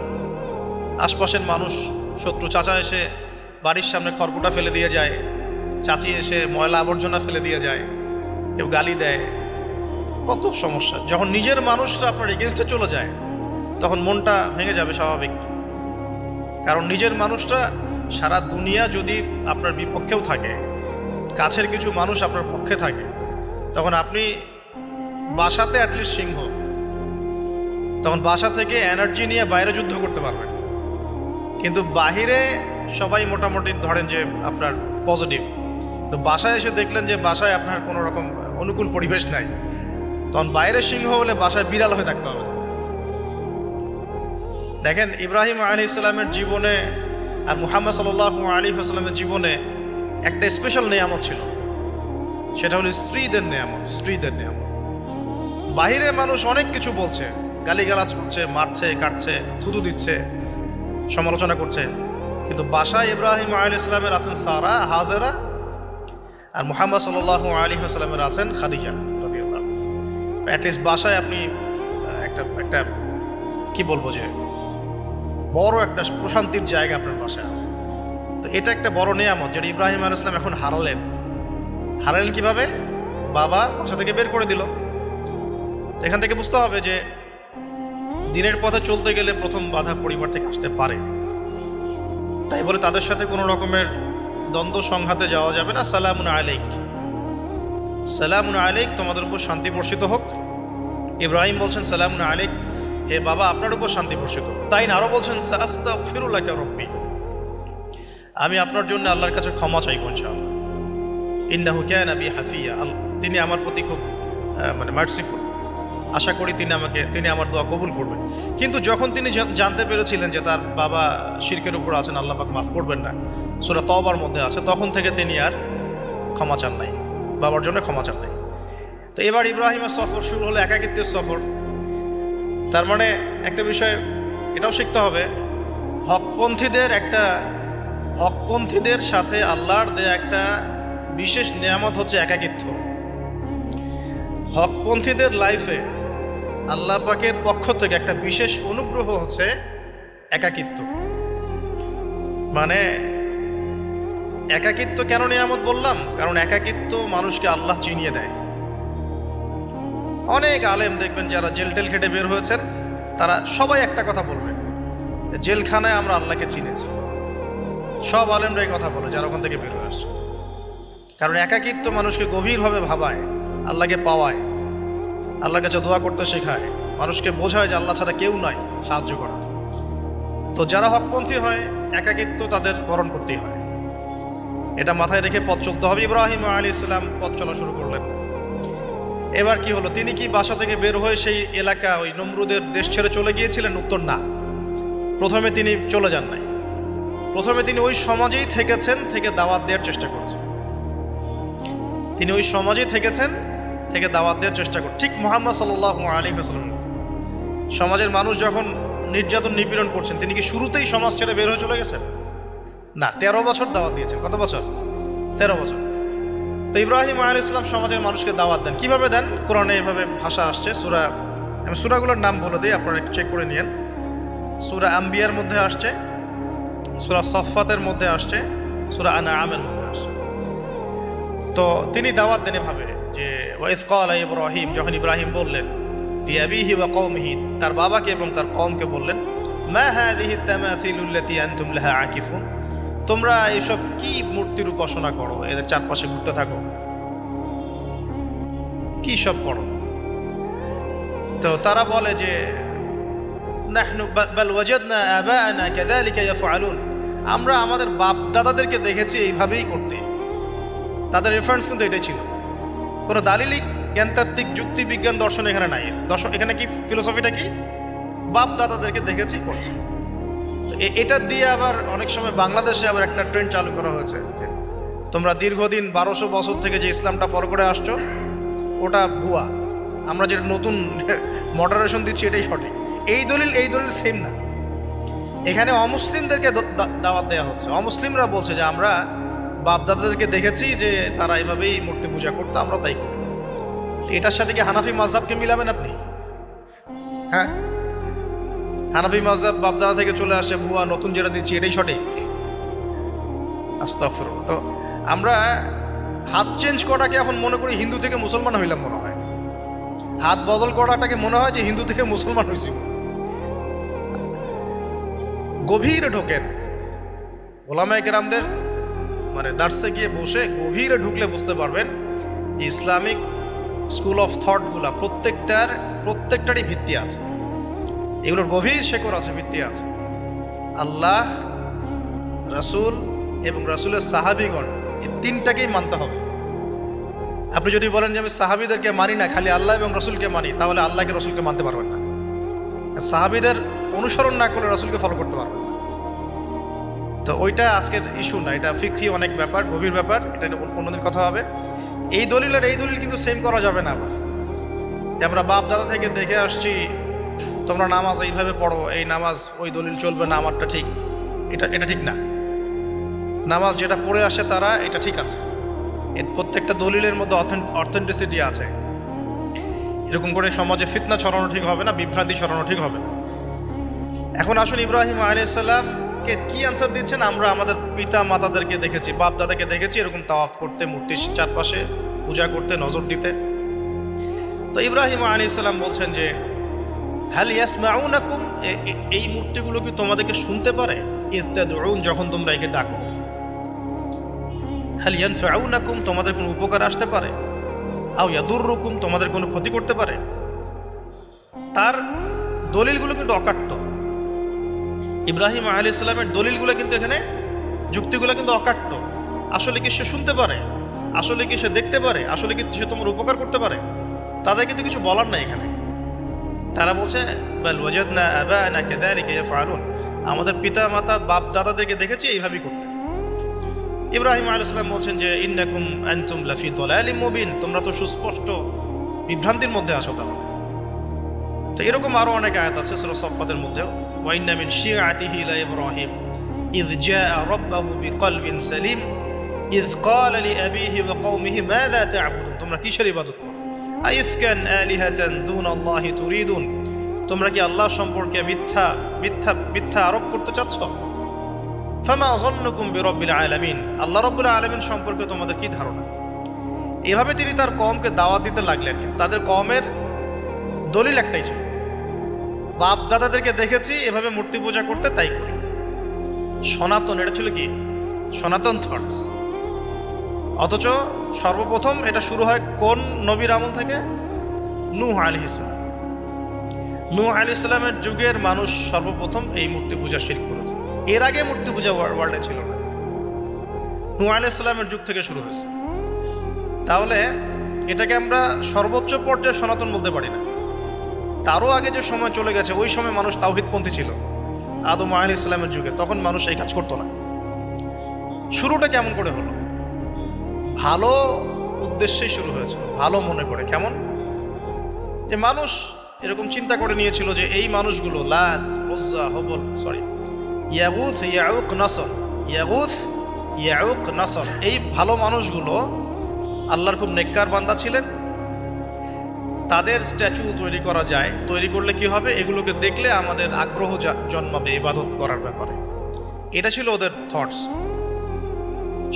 আশপাশের মানুষ শত্রু। চাচা এসে বাড়ির সামনে খড়কুটা ফেলে দিয়ে যায়, চাচি এসে ময়লা আবর্জনা ফেলে দিয়ে যায়, কেউ গালি দেয়, কত সমস্যা। যখন নিজের মানুষরা আপনার এগেনস্টে চলে যায় তখন মনটা ভেঙে যাবে স্বাভাবিক। কারণ নিজের মানুষটা সারা দুনিয়া যদি আপনার বিপক্ষেও থাকে, কাছের কিছু মানুষ আপনার পক্ষে থাকে, তখন আপনি বাসাতে অ্যাটলিস্ট সিংহ, তখন বাসা থেকে এনার্জি নিয়ে বাইরে যুদ্ধ করতে পারবেন। কিন্তু বাহিরে সবাই মোটামুটি ধরেন যে আপনার পজিটিভ, তো বাসায় এসে দেখলেন যে বাসায় আপনার কোনো রকম অনুকূল পরিবেশ নাই, তখন বাইরে সিংহ হলে বাসায় বিড়াল হয়ে থাকতে হবে। দেখেন ইব্রাহিম আলাইহিস সালামের জীবনে আর মুহাম্মদ সাল্লাল্লাহু আলাইহি ওয়াসাল্লামের জীবনে একটা স্পেশাল নিয়ামত ছিল, সেটা হলো স্ত্রীদের নিয়ামত। স্ত্রীদের নিয়ামত। বাহিরে মানুষ অনেক কিছু বলছে, গালিগালাজ করছে, মারছে, কাটছে, থুতু দিচ্ছে, সমালোচনা করছে, কিন্তু বাসায় ইব্রাহিম আলাইহিস সালামের আছেন সারা, হাজেরা, আর মুহাম্মদ সাল্লাল্লাহু আলাইহি ওয়াসাল্লামের আছেন খাদিজা রাদিয়াল্লাহু। অ্যাটলিস্ট বাসায় আপনি একটা কি বলবো যে বড় একটা প্রশান্তির জায়গা আপনার বাসায় আছে। তো এটা একটা বড় নিয়ামত যেটা ইব্রাহিম আলাইহিস সালাম এখন হারালেন। কিভাবে? বাবা বাসা থেকে বের করে দিল। এখান থেকে বুঝতে হবে যে দিনের পথে চলতে গেলে প্রথম বাধা পরিবার থেকে আসতে পারে। তাই বলে তাদের সাথে কোনো রকমের দ্বন্দ্ব সংঘাতে যাওয়া যাবে না। সালামুন আলাইক, সালামুন আলাইক, তোমাদের উপর শান্তি বর্ষিত হোক। ইব্রাহিম বলছেন সালামুন আলাইক, হে বাবা আপনার উপর শান্তি বর্ষিত। তাই আরও বলছেন সাস্তাগফিরুলাকা রাব্বি, আমি আপনার জন্য আল্লাহর কাছে ক্ষমা চাইব ইনশাআল্লাহ। ইন্নাহু কানা বি হাফিয়া, তিনি আমার প্রতি খুব মার্সিফুল, আশা করি তিনি আমার দোয়া কবুল করবেন। কিন্তু যখন তিনি জানতে পেরেছিলেন যে তার বাবা শিরকের উপর আছেন, আল্লাহ পাক মাফ করবেন না, সূরা তওবার মধ্যে আছে, তখন থেকে তিনি আর ক্ষমা চান নাই, বাবার জন্য ক্ষমা চান নাই। তো এবার ইব্রাহিমের সফর শুরু হলো, একাকিত্বের সফর। তার মানে একটা বিষয় এটাও শিখতে হবে, হকপন্থীদের সাথে আল্লাহর দেয়া একটা বিশেষ নিয়ামত হচ্ছে একাকিত্ব। হকপন্থীদের লাইফে আল্লাহ পাকের পক্ষ থেকে একটা বিশেষ অনুগ্রহ হচ্ছে একাকিত্ব। মানে একাকিত্ব কেন নিয়ামত বললাম? কারণ একাকিত্ব মানুষকে আল্লাহ চিনিয়ে দেয়। অনেক আলেম দেখবেন যারা জেল টেল খেটে বের হয়েছেন, তারা সবাই একটা কথা বলবেন, জেলখানায় আমরা আল্লাহকে চিনেছি। সব আলেমরা এই কথা বলে যারা ওখান থেকে বের হয়ে আসে। কারণ একাকিত্ব মানুষকে গভীরভাবে ভাবায়, আল্লাহকে পাওয়ায়, আল্লাহর কাছে দোয়া করতে শেখায়, মানুষকে বোঝায় যে আল্লাহ ছাড়া কেউ নাই সাহায্য করার। তো যারা হকপন্থী হয়, একাকিত্ব তাদের বরণ করতেই হয়। এটা মাথায় রেখে পথ চলতে হবে। ইব্রাহিম আলাইহিস সালাম পথ চলা শুরু করলেন। এবার কি হলো? তিনি কি বাসা থেকে বের হয়ে সেই এলাকা, ওই নমরুদের দেশ ছেড়ে চলে গিয়েছিলেন? উত্তর না। প্রথমে তিনি চলে যান নাই, প্রথমে তিনি ওই সমাজেই থেকেছেন, থেকে দাওয়াত দেওয়ার চেষ্টা করছেন। তিনি ওই সমাজেই থেকেছেন, থেকে দাওয়াত দেওয়ার চেষ্টা করছেন। ঠিক মুহাম্মদ সাল্লাল্লাহু আলাইহি ওয়াসাল্লাম সমাজের মানুষ যখন নির্যাতন নিপীড়ন করছেন, তিনি কি শুরুতেই সমাজ ছেড়ে বের হয়ে চলে গেছেন? না, 13 বছর দাওয়াত দিয়েছেন। কত বছর? 13 বছর। তো ইব্রাহিম আলাইহিস সালাম সমাজের মানুষকে দাওয়াত দেন। কিভাবে দেন? কোরআনে এভাবে ভাষা আসছে। আমি সূরাগুলোর নাম বলে দিই, আপনারা একটু চেক করে নিয়েন। সূরা আম্বিয়ার মধ্যে আসছে, সূরা সফফাতের মধ্যে আসছে, সূরা আনআমের মধ্যে আসছে। তো তিনি দাওয়াত দেন এভাবে যে ওয়াইজ ক্বালা ইব্রাহিম, যখন ইব্রাহিম বললেন লিআবিহি ওয়া কওমিহি, তার বাবাকে এবং তার কওমকে বললেন, মা হাযিহি তামাসিলুল্লাতী আনতুম লাহা আকিফুন, তোমরা এইসব কি মূর্তির উপাসনা করো, এদের চারপাশে ঘুরতে থাকো, কি সব করো? তো তারা বলে যে নাহনু বাল ওয়াজাদনা আবাআনা কাযালিকা ইয়াফআলুন, আমরা আমাদের বাপ দাদাদেরকে দেখেছি এইভাবেই করতে। তাদের রেফারেন্স কিন্তু এটাই ছিল, কোনো জ্ঞানতাত্ত্বিক যুক্তি বিজ্ঞান দর্শন এখানে নাই। দর্শন এখানে কি ফিলোসফিটা কি, বাপ দাদাদেরকে দেখেছি করছে। তো এটা দিয়ে আবার অনেক সময় বাংলাদেশে আবার একটা ট্রেন্ড চালু করা হয়েছে যে তোমরা দীর্ঘদিন 1200 বছর থেকে যে ইসলামটা ফলো করে আসছো ওটা ভুয়া, আমরা যেটা নতুন মডারেশন দিচ্ছি এটাই সঠিক। এই দলিল সেম না। এখানে অমুসলিমদেরকে দাওয়াত দেওয়া হচ্ছে। অমুসলিমরা বলছে যে আমরা বাপদাদাদেরকে দেখেছি যে তারা এভাবেই মূর্তি পূজা করতো, আমরা তাই করি। এটার সাথে কি হানাফি মাযহাবকে মিলাবেন আপনি? হ্যাঁ, হানাফি মাযহাব বাপদাদা থেকে চলে আসে, ভুয়া নতুন যেটা দিচ্ছি এটাই সঠিক। আস্তাগফিরুল্লাহ। তো আমরা হাত চেঞ্জ করাটাকে এখন মনে করি হিন্দু থেকে মুসলমান হইলাম মনে হয়, হাত বদল করাটাকে মনে হয় যে হিন্দু থেকে মুসলমান হয়েছি। গভীরে ঢোকেন ওলামায়ে কেরামদের মানে দার্সে গিয়ে বসে গভীরে ঢুকলে বুঝতে পারবেন ইসলামিক স্কুল অফ থটগুলা প্রত্যেকটারই ভিত্তি আছে, এগুলোর গভীর শেকড় আছে, ভিত্তি আছে। আল্লাহ, রাসূল এবং রাসূলের সাহাবীগণ, এই তিনটাকেই মানতে হবে। আপনি যদি বলেন যে আমি সাহাবীদেরকে মানি না, খালি আল্লাহ এবং রাসূলকে মানি, তাহলে আল্লাহকে রাসূলকে মানতে পারবেন না। সাহাবীদের অনুসরণ না করলে রাসূলকে ফলো করতে পারবেন না। তো ওইটা আজকের ইস্যু না, এটা ফিকহি অনেক ব্যাপার, গভীর ব্যাপার, এটা অন্যদিন কথা হবে। এই দলিল আর এই দলিল কিন্তু সেম করা যাবে না। আবার যে আমরা বাপ দাদা থেকে দেখে আসছি তোমরা নামাজ এইভাবে পড়ো, এই নামাজ ওই দলিল চলবে না, আমারটা ঠিক, এটা ঠিক না। নামাজ যেটা পড়ে আসে তারা এটা ঠিক আছে, এর প্রত্যেকটা দলিলের মধ্যে অথেন্টিসিটি আছে। এরকম করে সমাজে ফিতনা ছড়ানো ঠিক হবে না, বিভ্রান্তি ছড়ানো ঠিক হবে না। এখন আসুন ইব্রাহিম আলাইহিস সালামকে কি আনসার দিচ্ছেন? আমরা আমাদের পিতা মাতাদেরকে দেখেছি, বাপ দাদাকে দেখেছি এরকম তাওয়াফ করতে, মূর্তির চারপাশে পূজা করতে, নজর দিতে। তো ইব্রাহিম আলাইহিস সালাম বলছেন যে হাল ইয়াসমাউনাকুম, এই মূর্তিগুলো কি তোমাদেরকে শুনতে পারে? ইয তাদউন, যখন তোমরা একে ডাকো। হাল ইয়ানফাউনাকুম, তোমাদের কোনো উপকার আসতে পারে? আও ইয়াদুররুকুম, তোমাদের কোনো ক্ষতি করতে পারে? তার দলিলগুলো কিন্তু অকাট্য। ইব্রাহিম আলাইহিস সালামের দলিলগুলো কিন্তু এখানে, যুক্তিগুলো কিন্তু অকাট্য। আসলে কি সে শুনতে পারে? আসলে কি সে দেখতে পারে? আসলে কি সে তোমার উপকার করতে পারে? তাদের কিন্তু কিছু বলার নাই এখানে। তারা বলছে বাল ওয়াজাদনা আবানা কাযালিকা ইয়াফআলুন, আমাদের পিতা মাতা বাপ দাদাদেরকে দেখেছি এইভাবেই করতে। ইব্রাহিম আলাইহিস সালাম বলছেন যে ইন্নাকুম আনতুম লাফি দালালিম মুবিন, তোমরা তো সুস্পষ্ট বিভ্রান্তির মধ্যে আছো। তাহলে তো এরকম আরো অনেক আয়াত আছে সূরা সাফফাতের মধ্যেও, ওয়া ইন্না মিন শিআতিহি লা ইব্রাহিম ইয জাআ রাব্বাহু বিকলবিন সালিম ইয ক্বালা লিআবিহি ওয়া কওমিহি মাযা তা'বুদুন, তোমরা কিসের ইবাদত করো? আইফকান আলিহাতান দুনাল্লাহি তুরিদুন, তোমরা কি আল্লাহ সম্পর্কে মিথ্যা আরোপ করতে চাচ্ছ? ফামা যান্নুকুম বিরাব্বিল আলামিন, আল্লাহ রাব্বুল আলামিন সম্পর্কে তোমাদের কি ধারণা? এভাবে তিনি তার কওমকে দাওয়াত দিতে লাগলেন। কিন্তু তাদের কওমের দলিল একটাই ছিল, বাপ দাদাদেরকে দেখেছি এভাবে মূর্তি পূজা করতে, তাই করি। সনাতন, এটা ছিল কি সনাতন থটস। অথচ সর্বপ্রথম এটা শুরু হয় কোন নবীর আমল থেকে? নূহ আলাইহিস সালাম। নূহ আলাইহিস সালামের যুগের মানুষ সর্বপ্রথম এই মূর্তি পূজা শিরক করেছে। এর আগে মূর্তি পূজা ওয়ার্ল্ডে ছিল না, নূহ আলাইহিস সালামের যুগ থেকে শুরু হয়েছে। তাহলে এটাকে আমরা সর্বোচ্চ পর্যায়ে সনাতন বলতে পারি না। তারও আগে যে সময় চলে গেছে, ওই সময় মানুষ তাওহীদপন্থী ছিল। আদম আলাইহিস সালামের যুগে তখন মানুষ এই কাজ করতো না। শুরুটা কেমন করে হলো? ভালো উদ্দেশ্যেই শুরু হয়েছিল, ভালো মনে করে। কেমন? যে মানুষ এরকম চিন্তা করে নিয়েছিল যে এই মানুষগুলো লাত, উজ্জা, হবল, ইয়াগুথ, ইয়াউক, নাসর, ইয়াগুথ, ইয়াউক, নাসর, এই ভালো মানুষগুলো আল্লাহর খুব নেককার বান্দা ছিলেন। তাদের স্ট্যাচু তৈরি করা যায়, তৈরি করলে কি হবে? এগুলোকে দেখলে আমাদের আগ্রহ জন্মাবে ইবাদত করার ব্যাপারে। এটা ছিল ওদের থটস।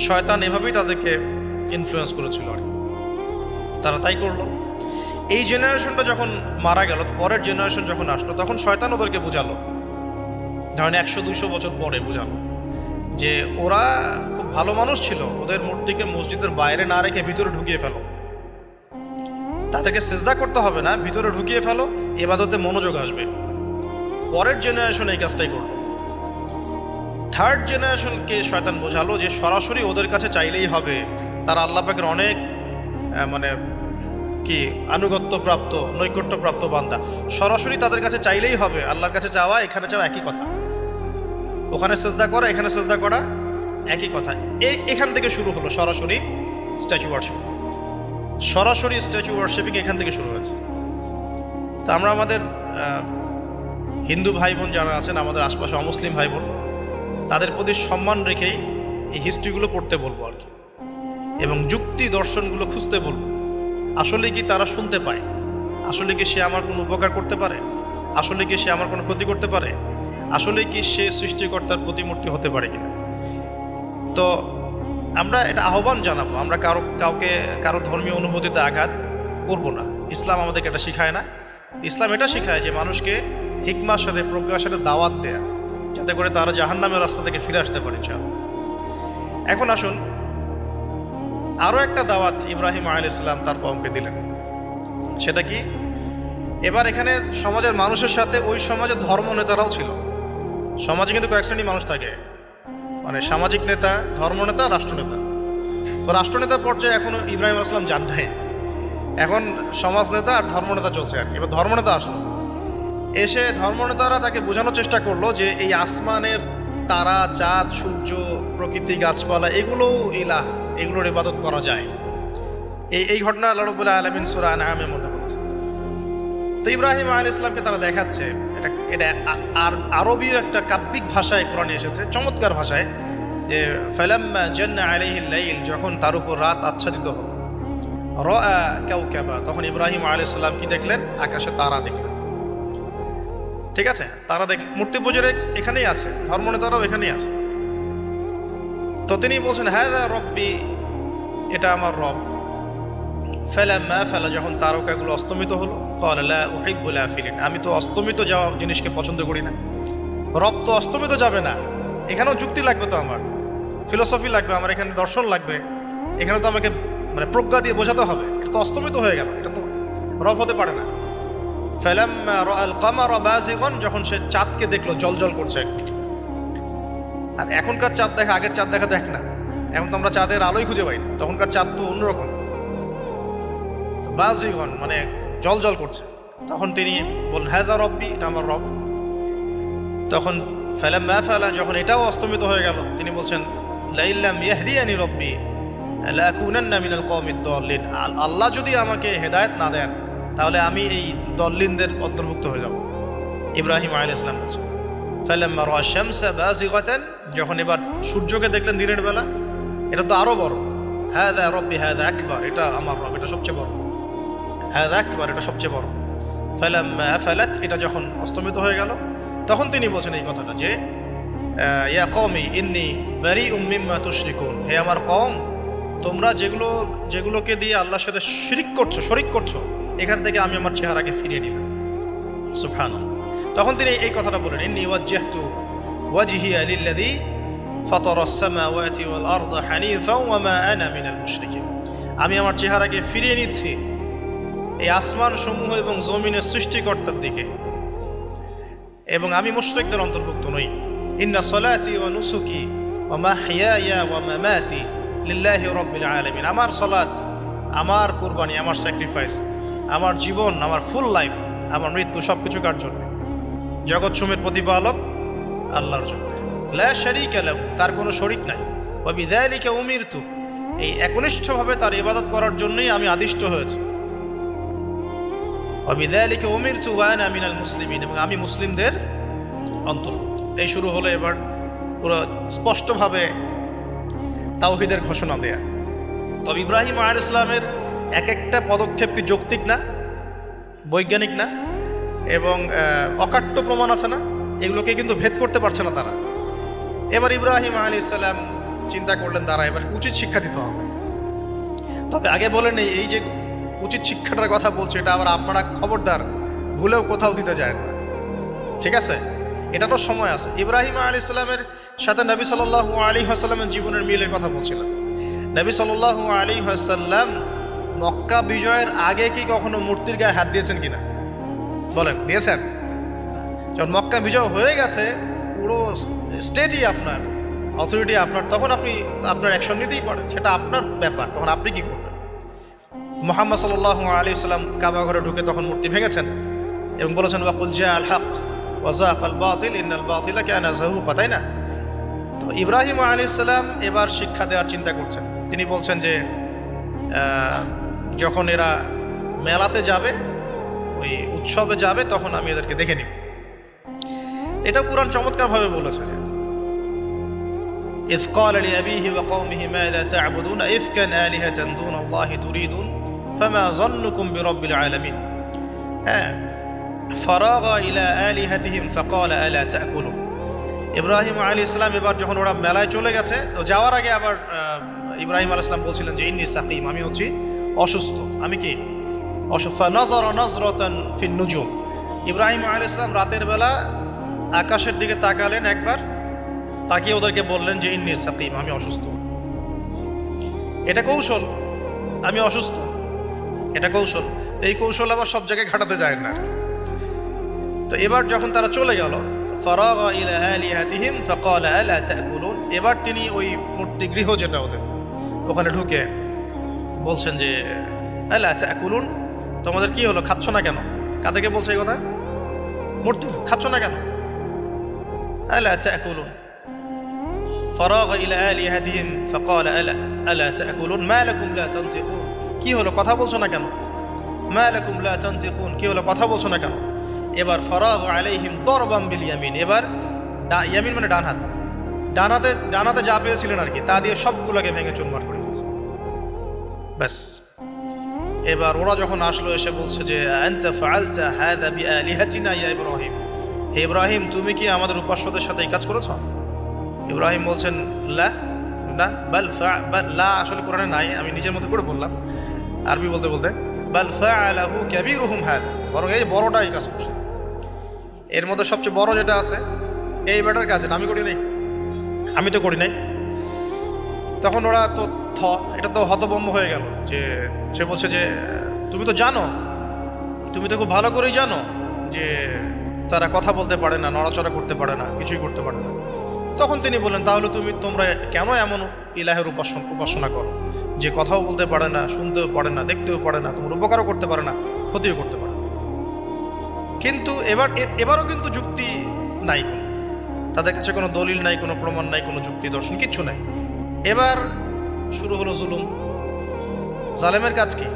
শয়তান এভাবেই তাদেরকে ইনফ্লুয়েন্স করেছিল আর কি, তারা তাই করলো। এই জেনারেশনটা যখন মারা গেল, পরের জেনারেশন যখন আসলো, তখন শয়তান ওদেরকে বুঝালো, ধরেন 100-200 বছর পরে বুঝালো যে ওরা খুব ভালো মানুষ ছিল, ওদের মূর্তিকে মসজিদের বাইরে না রেখে ভিতরে ঢুকিয়ে ফেলো, তাদেরকে সেজদা করতে হবে না, ভিতরে ঢুকিয়ে ফেলো, ইবাদতে মনোযোগ আসবে। পরের জেনারেশন এই কাজটাই করলো। থার্ড জেনারেশনকে শয়তান বোঝালো যে সরাসরি ওদের কাছে চাইলেই হবে, তারা আল্লাহ পাকের অনেক কি আনুগত্যপ্রাপ্ত নৈকট্যপ্রাপ্ত বান্দা। সরাসরি তাদের কাছে চাইলেই হবে, আল্লাহর কাছে চাওয়া এখানে চাওয়া একই কথা, ওখানে সেজদা করা এখানে সেজদা করা একই কথা। এখান থেকে শুরু হলো সরাসরি স্ট্যাচু ওয়ার্শিপ, সরাসরি স্ট্যাচু ওয়ার্শিপিং এখান থেকে শুরু হয়েছে। তা আমরা আমাদের হিন্দু ভাই বোন যারা আছেন, আমাদের আশপাশে অমুসলিম ভাই বোন, তাদের প্রতি সম্মান রেখেই এই হিস্ট্রিগুলো পড়তে বলবো আর কি, এবং যুক্তি দর্শনগুলো খুঁজতে বলবো। আসলে কি তারা শুনতে পায়? আসলে কি সে আমার কোনো উপকার করতে পারে? আসলে কি সে আমার কোনো ক্ষতি করতে পারে? আসলে কি সে সৃষ্টিকর্তার প্রতিমূর্তি হতে পারে কিনা? তো আমরা এটা আহ্বান জানাবো, আমরা কারো ধর্মীয় অনুভূতিতে আঘাত করব না। ইসলাম আমাদেরকে এটা শিখায় না। ইসলাম এটা শিখায় যে মানুষকে হিকমার সাথে প্রজ্ঞার সাথে দাওয়াত দেয়া, যাতে করে তারা জাহান্নামের রাস্তা থেকে ফিরে আসতে পারে। এখন আসুন, আরও একটা দাওয়াত ইব্রাহিম আলাইহিস সালাম তার কওমকে দিলেন। সেটা কি? এবার এখানে সমাজের মানুষের সাথে ওই সমাজের ধর্ম নেতারাও ছিল। সমাজে কিন্তু কয়েক শ্রেণী মানুষ থাকে, মানে সামাজিক নেতা, ধর্মনেতা, রাষ্ট্রনেতা। তো রাষ্ট্রনেতার পর্যায়ে এখনো ইব্রাহিম আলাইহিস সালাম যান নাই, এখন সমাজ নেতা আর ধর্মনেতা চলছে আর কি। এবার ধর্মনেতা আসলো, এসে ধর্মনেতারা তাকে বোঝানোর চেষ্টা করলো যে এই আসমানের তারা, চাঁদ, সূর্য, প্রকৃতি, গাছপালা এগুলো ইলাহ, এগুলোর ইবাদত করা যায়। এই ঘটনা আল্লাহ রাব্বুল আলামিন সূরা আনআমের মধ্যে বলেছে। তো ইব্রাহিম আলাইহিস সালামকে তারা দেখাচ্ছে, এটা আরবীয় একটা কাব্যিক ভাষায় কোরআনে এসেছে, চমৎকার ভাষায়, যে ফালাম্মা জান্না আলাইহিল লাইল, যখন তার উপর রাত আচ্ছাদিত হলো, রাআ কাওকাবা, তখন ইব্রাহিম আলাইহিস সালাম কি দেখলেন? আকাশে তারা দেখলেন। ঠিক আছে, তারা মূর্তি পূজার এখানেই আছে, ধর্মনেতারাও এখানেই আছে। তো তিনি বলছেন হাযা রব্বি, এটা আমার রব। ফালাম্মা ফালা, যখন তারকাগুলো অস্তমিত হলো, ক্বালা লা উহিব্বুল আফিলিন, আমি তো অস্তমিত যাওয়া জিনিসকে পছন্দ করি না। রব তো অস্তমিত যাবে না, এখানেও যুক্তি লাগবে, তো আমার ফিলোসফি লাগবে, আমার এখানে দর্শন লাগবে, এখানে তো আমাকে মানে প্রজ্ঞা দিয়ে বোঝাতে হবে। এটা তো অস্তমিত হয়ে গেল, এটা তো রব হতে পারে না। ফালাম্মা রাআল কামারা বাযিগান, যখন সে চাঁদকে দেখলো জলজল করছে একদম। আর এখনকার চাঁদ দেখা আগের চাঁদ দেখা তো এক না, এখন তো আমরা চাঁদের আলোই খুঁজে পাই না, তখনকার চাঁদ তো অন্যরকম। বাযিগান মানে জলজল করছে। তখন তিনি বললেন হাযা রব্বি, এটা আমার রব। তখন ফালাম্মা ফালা, যখন এটাও অস্তমিত হয়ে গেল, তিনি বলছেন লাইল্লাম ইয়াহদিয়ানি রব্বি লাকুনান্না মিনাল কওমিদ দাল্লিন, আল্লাহ যদি আমাকে হেদায়েত না দেন তাহলে আমি এই দল্লিনদের অন্তর্ভুক্ত হয়ে যাব। ইব্রাহিম আলাইহিস সালাম বলছেন ফালাম্মা রাআ শামসা বাযিগাতান, যখন এবার সূর্যকে দেখলেন দিনের বেলা, এটা তো আরো বড়। হাযা রব্বি হাযা আকবার, এটা আমার রব, এটা সবচেয়ে বড়। হাযা আকবার, এটা সবচেয়ে বড়। ফালাম্মা আফালাত, এটা যখন অস্তমিত হয়ে গেল, তখন তিনি বলছেন এই কথাটা যে ইয়া কওমি ইন্নী বারিউম মিম্মা তুশরিকুন, হে আমার কওম, তোমরা যেগুলোকে দিয়ে আল্লাহর সাথে শরিক করছো, এখান থেকে আমি আমার চেহারাকে ফিরিয়ে নিলাম। সুবহানাল্লাহ। তখন তিনি এই কথাটা বলেন ইন্নী ওয়াজ্জাহতু ওয়াজহিয়া লিল্লাযী ফাতারাস সামাওয়াতি ওয়াল আরদা হানিফাও ওয়া মা আনা মিনাল মুশরিকিন, আমি আমার চেহারাকে ফিরিয়ে নিচ্ছি এই আসমান সমূহ এবং জমিনের সৃষ্টিকর্তার দিকে, এবং আমি মুশরিকদের অন্তর্ভুক্ত নই। ইন্না সলাতি ওয়া নুসুকি ওয়া মাহইয়ায়া ওয়া মামাতি লিল্লাহি রাব্বিল আলামিন, আমার সালাত, আমার কুরবানি, আমার স্যাক্রিফাইস, আমার জীবন, আমার ফুল লাইফ, আমার মৃত্যু, সবকিছু কার জন্য? জগৎসমূহের প্রতিপালক আল্লাহর জন্য। লা শারীকা লাহু, তার কোনো শরীক নাই। ওয়া বিযালিকা উমিরতু, এই একনিষ্ঠভাবে তার ইবাদত করার জন্যই আমি আদিষ্ট হয়েছি। ওয়া বিযালিকা উমিরতু ওয়া আনা মিনাল মুসলিমিন, এবং আমি মুসলিমদের অন্তর্ভুক্ত। এই শুরু হলো এবার পুরো স্পষ্টভাবে তাওহীদের ঘোষণা দেয়া। তবে ইব্রাহিম আলাইহিস সালামের এক একটা পদক্ষেপ কি যৌক্তিক না, বৈজ্ঞানিক না, এবং অকাট্য প্রমাণ আছে না, এগুলোকে কিন্তু ভেদ করতে পারছে না তারা। এবার ইব্রাহিম আলাইহিস সালাম চিন্তা করলেন তারা এবার উচিত শিক্ষা দিতে হবে। তবে আগে বলেন এই যে উচিত শিক্ষাটার কথা বলছে, এটা আবার আপনারা খবরদার ভুলেও কোথাও দিতে যায় না, ঠিক আছে? এটারও সময় আছে। ইব্রাহিম আলাইহিস সালামের সাথে নবী সাল্লাল্লাহু আলাইহি ওয়াসাল্লামের জীবনের মিলের কথা বলছিলাম। নবী সাল্লাল্লাহু আলাইহি ওয়াসাল্লাম মক্কা বিজয়ের আগে কি কখনো মূর্তির গায়ে হাত দিয়েছেন কিনা বলেন? দিয়েছেন? যখন মক্কা বিজয় হয়ে গেছে, পুরো স্টেজই আপনার, অথরিটি আপনার, তখন আপনি আপনার অ্যাকশন নিতেই পারেন, সেটা আপনার ব্যাপার, তখন আপনি কি করবেন? মুহাম্মদ সাল্লাল্লাহু আলাইহি ওয়াসাল্লাম কাবা ঘরে ঢুকে তখন মূর্তি ভেঙেছেন এবং বলেছেন ওয়াকুল জা আল হক ওয়া যাকাল বাতিল ইন্নাল বাতিলা কানা যাহুকা, তাই না? তো ইব্রাহিম আলাইহিস সালাম এবার শিক্ষা দেওয়ার চিন্তা করছেন। তিনি বলছেন যে যখন এরা মেলাতে যাবে, ওই উৎসবে যাবে, তখন আমি এদেরকে দেখে নিব। এটা কুরআন চমৎকারভাবে বলেছে যে إذ قال لأبيه وقومه ماذا تعبدون إفكا آلهة دون الله تريدون فما ظنكم برب العالمين فراغ إلى آلهتهم فقال ألا تأكلون। ইব্রাহিম আলাইহিস সালাম এবার যখন ওরা মেলায় চলে গেছে, যাওয়ার আগে আবার ইব্রাহিম আলাইহিস সালাম বলছিলেন যে ইন্নী সাকিম, আমি হচ্ছি অসুস্থ। আমি কি অসুস্থ? নাযারা নাযরাতান ফিন নুজুম। ইব্রাহিম আলাইহিস সালাম রাতের বেলা আকাশের দিকে তাকালেন একবার, তাকিয়ে ওদেরকে বললেন যে ইন্নী সাকিম, আমি অসুস্থ। এটা কৌশল, আমি অসুস্থ, এটা কৌশল। এই কৌশল আবার সব জায়গায় ঘাটাতে যায় না। তো এবার যখন তারা চলে গেল, ফারাগা ইলা আলিহাতিহিম ফাকালা আলা তাকুলুন, এবার তিনি ওই মূর্তি গৃহ যেটা ওদের, ওখানে ঢুকে বলছেন যে আলা তাকুলুন, তোমাদের কি হলো, খাচ্ছ না কেন? কাদেরকে বলছে এই কথা? মূর্তি, খাচ্ছ না কেন? আলা তাকুলুন। ফারাগা ইলা আলিহাতিহিম ফাকালা আলা তাকুলুন মা লাকুম লা তানতিকুন, কি হলো, কথা বলছো না কেন? মা লাকুম লা তানতিকুন, কি হলো, কথা বলছো না কেন? এবার ফারাগ আলাইহিম দরবাম বিল ইয়ামিন, এবার ইয়ামিন মানে ডান হাত, ডানাতে যা পেয়েছিলেন আর কি, তা দিয়ে সবগুলোকে ভেঙে চুরমার করে দিয়েছে। ব্যাস, এবার ওরা যখন আসলো এসে বলছে যে আনতা ফাআলতা হাযা বিআলিহাতিনা ইয়া ইব্রাহিম, হে ইব্রাহিম তুমি কি আমাদের উপাস্যদের সাথে এই কাজ করেছো? ইব্রাহিম বলছেন লা, না, বাল লা আসলে কোরআনে নাই, আমি নিজের মতো করে বললাম আরবি বলতে বলতে। বাল ফাআলাহু কাবীরুহুম হাযা, বরং এই বড়টা এই কাজ করছে। এর মধ্যে সবচেয়ে বড় যেটা আছে এই বেটার কাজ, আমি করি নাই, আমি তো করি নাই। তখন ওরা তো এটা তো হতভম্ব হয়ে গেল, যে সে বলছে যে তুমি তো জানো, তুমি তো খুব ভালো করেই জানো যে তারা কথা বলতে পারে না, নড়াচড়া করতে পারে না, কিছুই করতে পারে না। তখন তিনি বললেন তাহলে তোমরা কেন এমন ইলাহের উপাসনা করো যে কথাও বলতে পারে না, শুনতেও পারে না, দেখতেও পারে না, তোমার উপকারও করতে পারে না, ক্ষতিও করতে পারে না। কিন্তু এবারও কিন্তু যুক্তি নাই, কোনো তাদের কাছে কোনো দলিল নাই, কোনো প্রমাণ নাই, কোনো যুক্তি দর্শন কিচ্ছু নাই। এবার শুরু হলো জুলুম। জালেমের কাজ কি?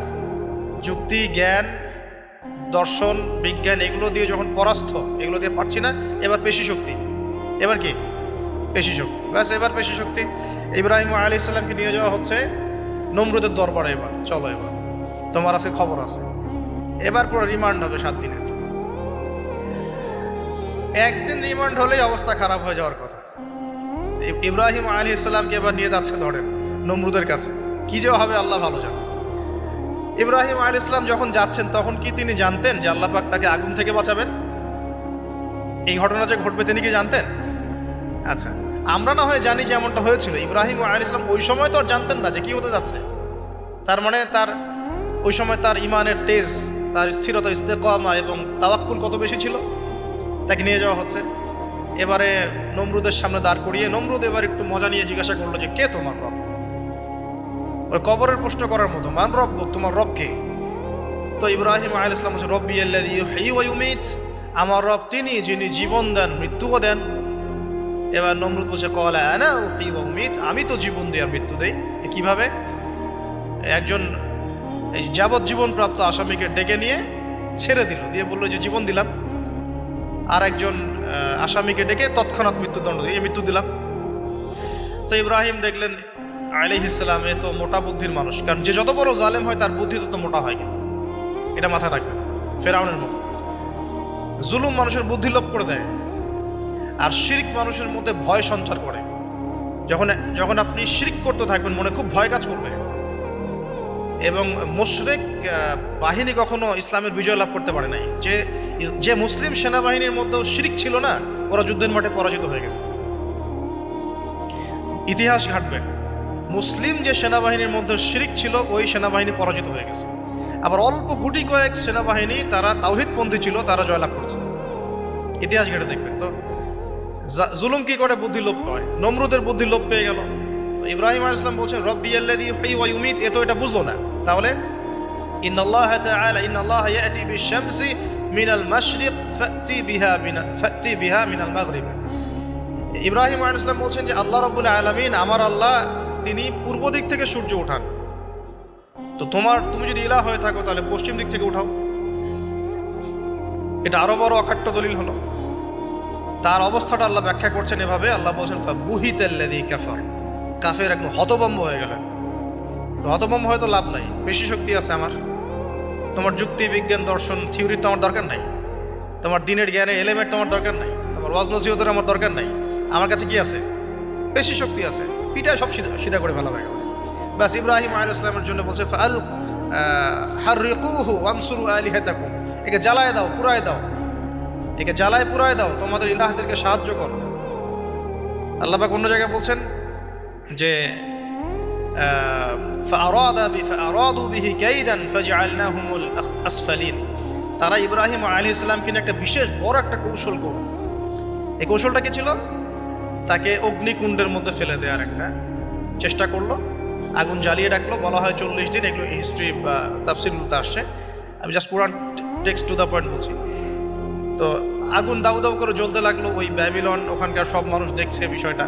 যুক্তি, জ্ঞান, দর্শন, বিজ্ঞান এগুলো দিয়ে যখন পরাস্ত, এগুলো দিয়ে পারছি না, এবার পেশি শক্তি। এবার কি? পেশি শক্তি। ব্যাস, এবার পেশি শক্তি। ইব্রাহিম আলাইহিস সালামকে নিয়ে যাওয়া হচ্ছে নমরুদের দরবারে। এবার চলো, এবার তোমার আজকে খবর আছে। এবার পুরো রিমান্ড হবে 7 দিনের। একদিন রিমান্ড হলেই অবস্থা খারাপ হয়ে যাওয়ার কথা। ইব্রাহিম আলাইহিস সালামকে এবার নিয়ে যাচ্ছে ধরেন নমরুদের কাছে। কি যে হবে আল্লাহ ভালো জানে। ইব্রাহিম আলাইহিস সালাম যখন যাচ্ছেন তখন কি তিনি জানতেন যে আল্লাহ পাক তাকে আগুন থেকে বাঁচাবেন? এই ঘটনা যে ঘটবে তিনি কি জানতেন? আচ্ছা, আমরা না হয় জানি যে এমনটা হয়েছিল। ইব্রাহিম আলাইহিস সালাম ওই সময় তো আর জানতেন না যে কি হতে যাচ্ছে। তার মানে তার ওই সময় তার ইমানের তেজ, তার স্থিরতা, ইস্তেকামা এবং তাওয়াক্কুল কত বেশি ছিল। তাকে নিয়ে যাওয়া হচ্ছে। এবারে নমরুদের সামনে দাঁড় করিয়ে নমরুদ এবার একটু মজা নিয়ে জিজ্ঞাসা করলো যে কে তোমার রব? ওই কবরের প্রশ্ন করার মতো, মান রব, তোমার রব কে? তো ইব্রাহিম আলাইহিস সালাম বলছে রব্বি আল্লাযী ইউহয়ী ওয়া ইউমীত, আমার রব তিনি যিনি জীবন দেন মৃত্যুও দেন। এবার নমরুদ বলছে ক্বালা আনা উহয়ী ওয়া উমীত, আমি তো জীবন দিই আর মৃত্যু দেই। কিভাবে? একজন এই যাবজ্জীবন প্রাপ্ত আসামিকে ডেকে নিয়ে ছেড়ে দিল, দিয়ে বললো যে জীবন দিলাম। আর একজন আসামিকে ডেকে তৎক্ষণাৎ মৃত্যুদণ্ড দিয়ে মৃত্যু দিলাম। তো ইব্রাহিম দেখলেন আলাইহিস সালাম এ তো মোটা বুদ্ধির মানুষ, কারণ যে যত বড় জালেম হয় তার বুদ্ধি তত মোটা হয়, কিন্তু এটা মাথায় রাখবেন। ফেরাউনের মতো জুলুম মানুষের বুদ্ধি লোপ করে দেয়, আর শিরক মানুষের মধ্যে ভয় সঞ্চার করে। যখন আপনি শিরক করতে থাকবেন মনে খুব ভয় কাজ করবে। এবং মুশরিক বাহিনী কখনো ইসলামের বিজয় লাভ করতে পারে নাই। যে মুসলিম সেনাবাহিনীর মধ্যেও শিরক ছিল না, ওরা যুদ্ধের মাঠে পরাজিত হয়ে গেছে। ইতিহাস ঘাটবেন, মুসলিম যে সেনাবাহিনীর মধ্যে শিরক ছিল ওই সেনাবাহিনী পরাজিত হয়ে গেছে। আবার অল্প গুটি কয়েক সেনাবাহিনী তারা তাওহীদপন্থী ছিল, তারা জয়লাভ করেছে। ইতিহাস ঘেটে দেখবেন। তো জুলুম কি করে? বুদ্ধি লোপ পায়। নমরুদের বুদ্ধি লোপ পেয়ে গেল। তো ইব্রাহিম আলাইহিস সালাম বলছেন রব্বি আল্লাযী ইউহয়ী ওয়া ইউমীত, এ তো এটা বুঝলো না। তাহলে ইন্নাল্লাহা তাআলা ইন্নাল্লাহা ইয়াতি বিশ-শামসি মিনাল মাশরিক ফাতি বিহা মিনাল মাগরিব। ইব্রাহিম আলাইহিস সালাম বলছেন যে আল্লাহ রাব্বুল আলামিন, আমার আল্লাহ, তিনি পূর্ব দিক থেকে সূর্য ওঠান। তো তুমি যদি ইলাহ হয়ে থাকো তাহলে পশ্চিম দিক থেকে উঠাও। এটা আরো বড় অকাট্য দলিল হলো। তার অবস্থাটা আল্লাহ ব্যাখ্যা করছেন এভাবে, আল্লাহ বলছেন ফাবুহিতাল্লাযী কাফার, কাফের একদম হতভম্ব হয়ে গেলেন। হতভম্ব হয়তো লাভ নাই, বেশি শক্তি আছে আমার, তোমার যুক্তি বিজ্ঞান দর্শন থিওরি তো আমার দরকার নাই, তোমার দিনের জ্ঞানের এলিমেন্ট তোমার দরকার নাই, তোমার ওয়াজ নসিহতের আমার দরকার নাই, আমার কাছে কি আছে? বেশি শক্তি আছে, পিঠায় সব সিধা করে ফেলা হয়ে গেল। বাস ইব্রাহিম আলাইহিস সালামের জন্য বলছে ফাল হাররিকুহু ওয়ানসুরু আলিহাতাকুম, একে জ্বালায় দাও, পুরায় দাও, একে জ্বালায় পুরায় দাও, তোমাদের ইলাহদেরকে সাহায্য করো। আল্লাহ পাক অন্য জায়গায় বলছেন যে ফাআরাদু বিহি কাইদান ফাজআলনাহুমুল আসফালিন, তারা ইব্রাহিম আলাইহিস সালামকে একটা বিশেষ বড় একটা কৌশল করল। এই কৌশলটা কি ছিল? তাকে অগ্নিকুণ্ডের মধ্যে ফেলে দেওয়ার একটা চেষ্টা করলো, আগুন জ্বালিয়ে রাখলো। বলা হয় 40 দিন, এগুলো হিস্ট্রি বা তাফসীরগুলোতে আসছে, আমি just Quran text to the point বলছি। তো আগুন দাউ দাউ করে জ্বলতে লাগলো, ওই ব্যাবিলন, ওখানকার সব মানুষ দেখছে বিষয়টা।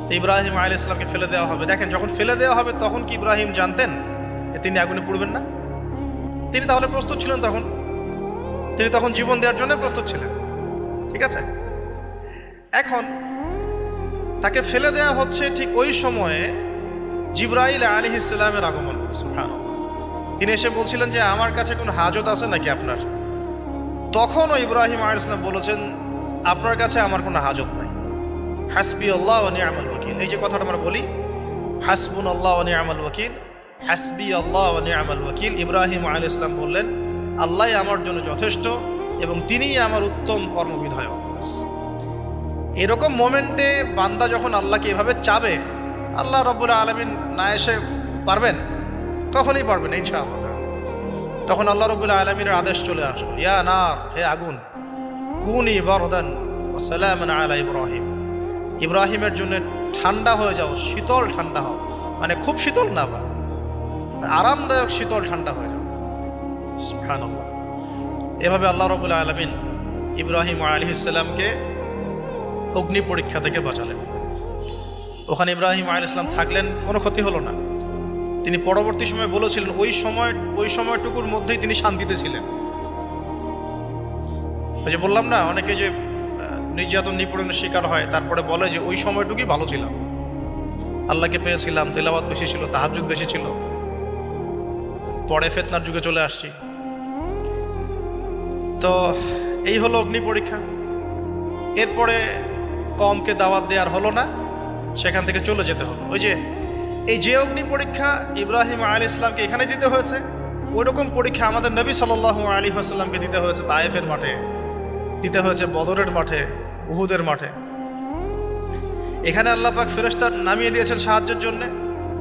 তো ইব্রাহিম আলাইহিস সালামকে ফেলে দেওয়া হবে। দেখেন, যখন ফেলে দেওয়া হবে তখন কি ইব্রাহিম জানতেন যে তিনি আগুনে পুড়বেন না? তিনি তাহলে প্রস্তুত ছিলেন, তিনি তখন জীবন দেওয়ার জন্য প্রস্তুত ছিলেন। ঠিক আছে, এখন তাকে ফেলে দেওয়া হচ্ছে, ঠিক ওই সময়ে জিবরাইল আলাইহিস সালামের আগমন। সুবহানাল্লাহ। তিনি এসে বলছিলেন যে আমার কাছে কোনো হাজত আছে নাকি আপনার? তখনও ইব্রাহিম আলাইহিস সালাম বলেছেন আপনার কাছে আমার কোনো হাজত নাই। হাসবি আল্লাহ ওয়া নি'মাল ওয়াকিল, এই যে কথাটা আমরা বলি হাসবুনাল্লাহ ওয়া নি'মাল ওয়াকিল, হাসবি আল্লাহ ওয়া নি'মাল ওয়াকিল, ইব্রাহিম আলাইহিস সালাম বললেন আল্লাহই আমার জন্য যথেষ্ট এবং তিনিই আমার উত্তম কর্মবিধায়ক। এরকম মোমেন্টে বান্দা যখন আল্লাহকে এভাবে চাবে, আল্লাহ রাব্বুল আলামিন না এসে পারবেন? কখনই পারবেন ইনশাআল্লাহ। তখন আল্লাহ রাব্বুল আলামিনের আদেশ চলে আসলো, ইয়া নার, হে আগুন, কুনি বারদান ওয়া সালামান আলা ইব্রাহিম, ইব্রাহিমের জন্য ঠান্ডা হয়ে যাও, শীতল ঠান্ডা হও, মানে খুব শীতল না, বা আরামদায়ক শীতল ঠান্ডা হয়ে যাও। সুবহানাল্লাহ। এভাবে আল্লাহ রাব্বুল আলামিন ইব্রাহিম আলাইহিস সালামকে অগ্নি পরীক্ষা থেকে বাঁচালেন। ওখানে ইব্রাহিম আলাইহিস সালাম থাকলেন, কোনো ক্ষতি হলো না। তিনি পরবর্তী সময় বলেছিলেন ওই সময়টুকুর মধ্যেই তিনি শান্তিতে ছিলেন। ওই যে বললাম না, অনেকে যে নির্যাতন নিপীড়নের শিকার হয় তারপরে বলে যে ওই সময়টুকুই ভালো ছিলাম, আল্লাহকে পেয়েছিলাম, তেলাওয়াত বেশি ছিল, তাহাজ্জুদ বেশি ছিল, পরে ফিতনার যুগে চলে আসছি। তো এই হলো অগ্নি পরীক্ষা। এরপরে কমকে দাওয়াত দেওয়ার হলো না, সেখান থেকে চলে যেতে হলো। ওই যে অগ্নি পরীক্ষা ইব্রাহিম আলাইহিস সালামকে এখানে দিতে হয়েছে, ওই রকম পরীক্ষা আমাদের নবী সাল্লাল্লাহু আলাইহি ওয়াসাল্লামকে দিতে হয়েছে তায়েফের মাঠে, দিতে হয়েছে বদরের মাঠে, উহুদের মাঠে। এখানে আল্লাহ পাক ফেরেশতা নামিয়ে দিয়েছেন সাহায্যের জন্য,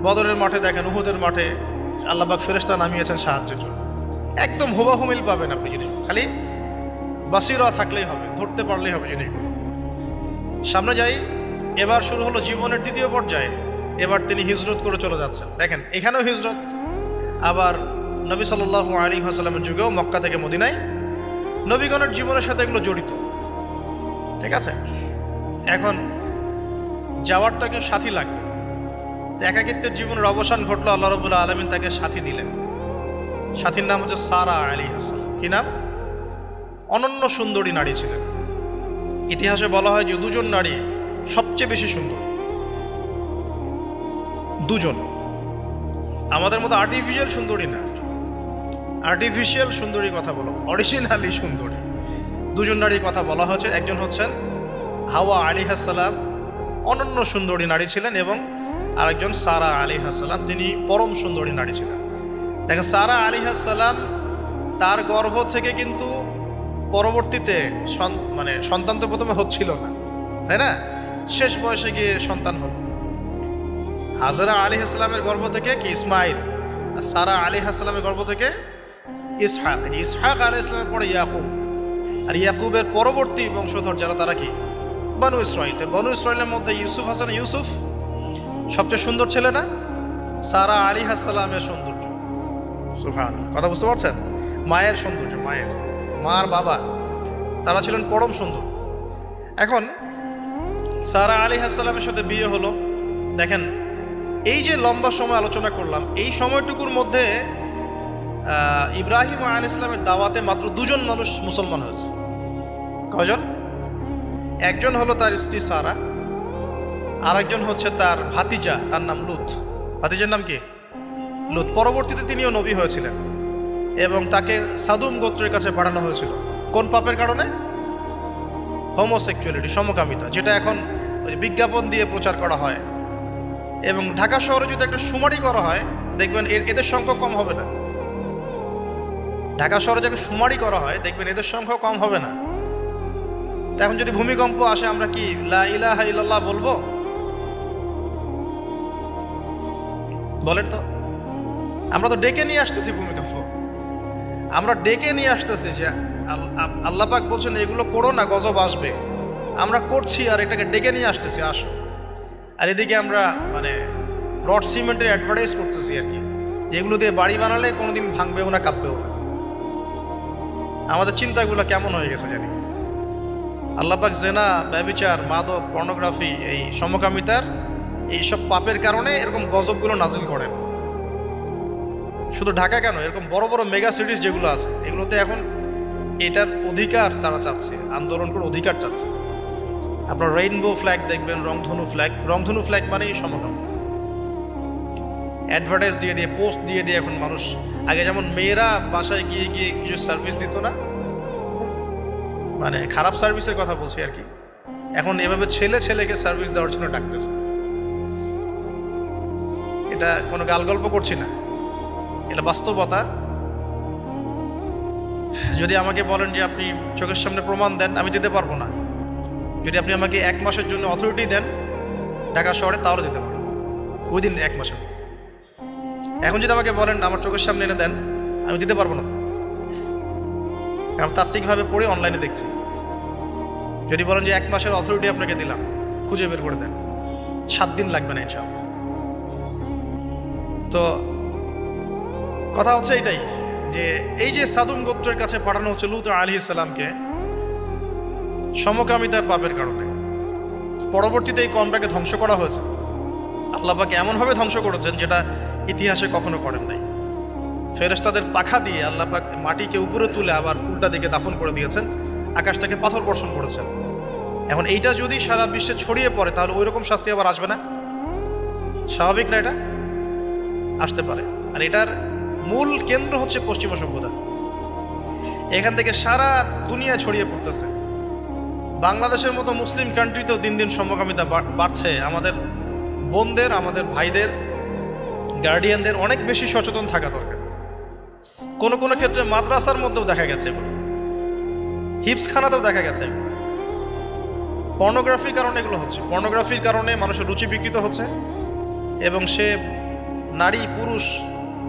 বদরের মাঠে দেখেন, উহুদের মাঠে আল্লাহ পাক ফেরেশতা নামিয়েছেন সাহায্যের জন্য। একদম হুবাহুমিল পাবেন আপনি জিনিসগুলো, খালি বাসিরা থাকলেই হবে, ধরতে পারলেই হবে জিনিসগুলো। সামনে যাই, এবার শুরু হলো জীবনের দ্বিতীয় পর্যায়ে। এবার তিনি হিজরত করে চলে যাচ্ছেন। দেখেন, এখানেও হিজরত, আবার নবী সাল্লাল্লাহু আলাইহি ওয়াসাল্লামের যুগেও মক্কা থেকে মদিনায় নবীগণের জীবনের সাথে এগুলো জড়িত। ঠিক আছে, এখন যাওয়ার তো একজন সাথী লাগবে। একাকিত্বের জীবনের অবসান ঘটলো, আল্লাহ রাব্বুল আলামিন তাকে সাথী দিলেন। সাথীর নাম হচ্ছে সারা আলাইহিস সালাম। কি নাম? অনন্য সুন্দরী নারী ছিলেন। ইতিহাসে বলা হয় যে দুজন নারী সবচেয়ে বেশি সুন্দর, দুজন। আমাদের মতো আর্টিফিশিয়াল সুন্দরী না, আর্টিফিশিয়াল সুন্দরী কথা বলো, অরিজিনালি সুন্দরী দুজন নারীর কথা বলা হয়েছে। একজন হচ্ছেন হাওয়া আলাইহিস সালাম, অনন্য সুন্দরী নারী ছিলেন, এবং আরেকজন সারা আলাইহিস সালাম, তিনি পরম সুন্দরী নারী ছিলেন। দেখেন, সারা আলাইহিস সালাম তার গর্ভ থেকে কিন্তু পরবর্তীতে সন্তান তো প্রথমে হচ্ছিল না, তাই না? শেষ বয়সে গিয়ে সন্তান হল। হাজরা আলাইহিস সালামের গর্ভ থেকে কি ইসমাইল, আর সারা আলাইহিস সালামের গর্ভ থেকে ইসহাক। ইসহাক আলাইহিস সালামের পরে ইয়াকুব, আর ইয়াকুবের পরবর্তী বংশধর যারা, তারা কি? বনু ইসরাইল। বনু ইসরাইলের মধ্যে ইউসুফ হাসান, ইউসুফ সবচেয়ে সুন্দর ছেলে না? সারা আলাইহিস সালামের সৌন্দর্য, সুবহানাল্লাহ, কথা বুঝতে পারছেন? মায়ের সৌন্দর্য, মায়ের মার বাবা তারা ছিলেন পরম সুন্দর। এখন সারা আলাইহিস সালামের সাথে বিয়ে হলো। দেখেন, এই যে লম্বা সময় আলোচনা করলাম, এই সময়টুকুর মধ্যে ইব্রাহিম আলাইহিস ইসলামের দাওয়াতে মাত্র 2 জন মানুষ মুসলমান হয়েছে। কয়জন? একজন হলো তার স্ত্রী সারা, আর একজন হচ্ছে তার ভাতিজা, তার নাম লুত। ভাতিজার নাম কি? লুত। পরবর্তীতে তিনিও নবী হয়েছিলেন এবং তাকে সাদুম গোত্রের কাছে পাঠানো হয়েছিল। কোন পাপের কারণে? হোমোসেক্সুয়ালিটি, সমকামিতা, যেটা এখন বিজ্ঞাপন দিয়ে প্রচার করা হয়। এবং ঢাকা শহরে যদি একটা শুমারি করা হয়, দেখবেন এদের সংখ্যা কম হবে না। ঢাকা শহরে যদি শুমারি করা হয়, দেখবেন এদের সংখ্যা কম হবে না। তো এখন যদি ভূমিকম্প আসে, আমরা কি লা ইলাহা ইল্লাল্লাহ বলবো? বলেন তো। আমরা তো ডেকে নিয়ে আসতেছি ভূমিকম্প, আমরা ডেকে নিয়ে আসতেছি যে আল্লাহ পাক বলছেন এগুলো করো না, গজব আসবে। আমরা করছি আর এটাকে ডেকে নিয়ে আসতেছি, আসো। আর এদিকে আমরা মানে রড সিমেন্টের অ্যাডভার্টাইজ করতেছি আর কি, যেগুলো দিয়ে বাড়ি বানালে কোনোদিন ভাঙবেও না, কাঁপবেও না। আমাদের চিন্তাগুলো কেমন হয়ে গেছে জানি। আল্লাহ পাক জেনা, ব্যভিচার, মাদক, পর্নোগ্রাফি, এই সমকামিতার এইসব পাপের কারণে এরকম গজবগুলো নাজিল করেন। শুধু ঢাকা কেন, এরকম বড় বড় মেগা সিটিজ যেগুলো আছে, এগুলোতে এখন এটার অধিকার তারা চাচ্ছে, আন্দোলন করে অধিকার চাচ্ছে। আপনার রেইনবো ফ্ল্যাগ দেখবেন, রংধনু ফ্ল্যাগ। রংধনু ফ্ল্যাগ মানেই সমকামিতা। অ্যাডভার্টাইজ দিয়ে দিয়ে, পোস্ট দিয়ে দিয়ে এখন মানুষ, আগে যেমন মেয়েরা বাসায় গিয়ে গিয়ে কিছু সার্ভিস দিত না, মানে খারাপ সার্ভিসের কথা বলছি আর কি, এখন এভাবে ছেলে ছেলেকে সার্ভিস দেওয়ার জন্য ডাকতেছে। এটা কোনো গাল গল্প করছি না, এটা বাস্তবতা। যদি আমাকে বলেন যে আপনি চোখের সামনে প্রমাণ দেন, আমি দিতে পারবো না। যদি আপনি আমাকে 1 মাসের জন্য অথরিটি দেন ঢাকা শহরে, তাহলে দিতে পারবো উইদিন 1 মাসের। এখন যদি আমাকে বলেন আমার চোখের সামনে এনে দেন, আমি দিতে পারবো না। তো কারণ তাত্ত্বিকভাবে পড়ে অনলাইনে দেখছি। যদি বলেন যে 1 মাসের অথরিটি আপনাকে দিলাম, খুঁজে বের করে দেন, 7 দিন লাগবে না ইনশাআল্লাহ। তো কথা হচ্ছে এটাই, যে এই যে সাদুম গোত্রের কাছে পাঠানো হচ্ছে লূত আলাইহিস সালামকে সমকামিতার পাপের কারণে। পরবর্তীতে এই কওমটাকে ধ্বংস করা হয়েছে। আল্লাহ পাক এমনভাবে ধ্বংস করেছেন যেটা ইতিহাসে কখনো করেন নাই। ফেরেশতাদের পাখা দিয়ে আল্লাহ পাক মাটিকে উপরে তুলে আবার উল্টা দিকে দাফন করে দিয়েছেন, আকাশ থেকে পাথর বর্ষণ করেছেন। এখন এইটা যদি সারা বিশ্বে ছড়িয়ে পড়ে, তাহলে ওই রকম শাস্তি আবার আসবে না? স্বাভাবিক না? এটা আসতে পারে। আর এটার মূল কেন্দ্র হচ্ছে পশ্চিমা সভ্যতা। এখান থেকে সারা দুনিয়া ছড়িয়ে পড়তেছে। বাংলাদেশের মতো মুসলিম কান্ট্রিতেও দিন দিন সমকামিতা বাড়ছে। আমাদের বোনদের, আমাদের ভাইদের, গার্ডিয়ানদের অনেক বেশি সচেতন থাকা দরকার। কোনো কোনো ক্ষেত্রে মাদ্রাসার মধ্যেও দেখা গেছে, হিপসখানাতেও দেখা গেছে। পর্নোগ্রাফির কারণে এগুলো হচ্ছে। পর্নোগ্রাফির কারণে মানুষের রুচি বিকৃত হচ্ছে এবং সে নারী, পুরুষ,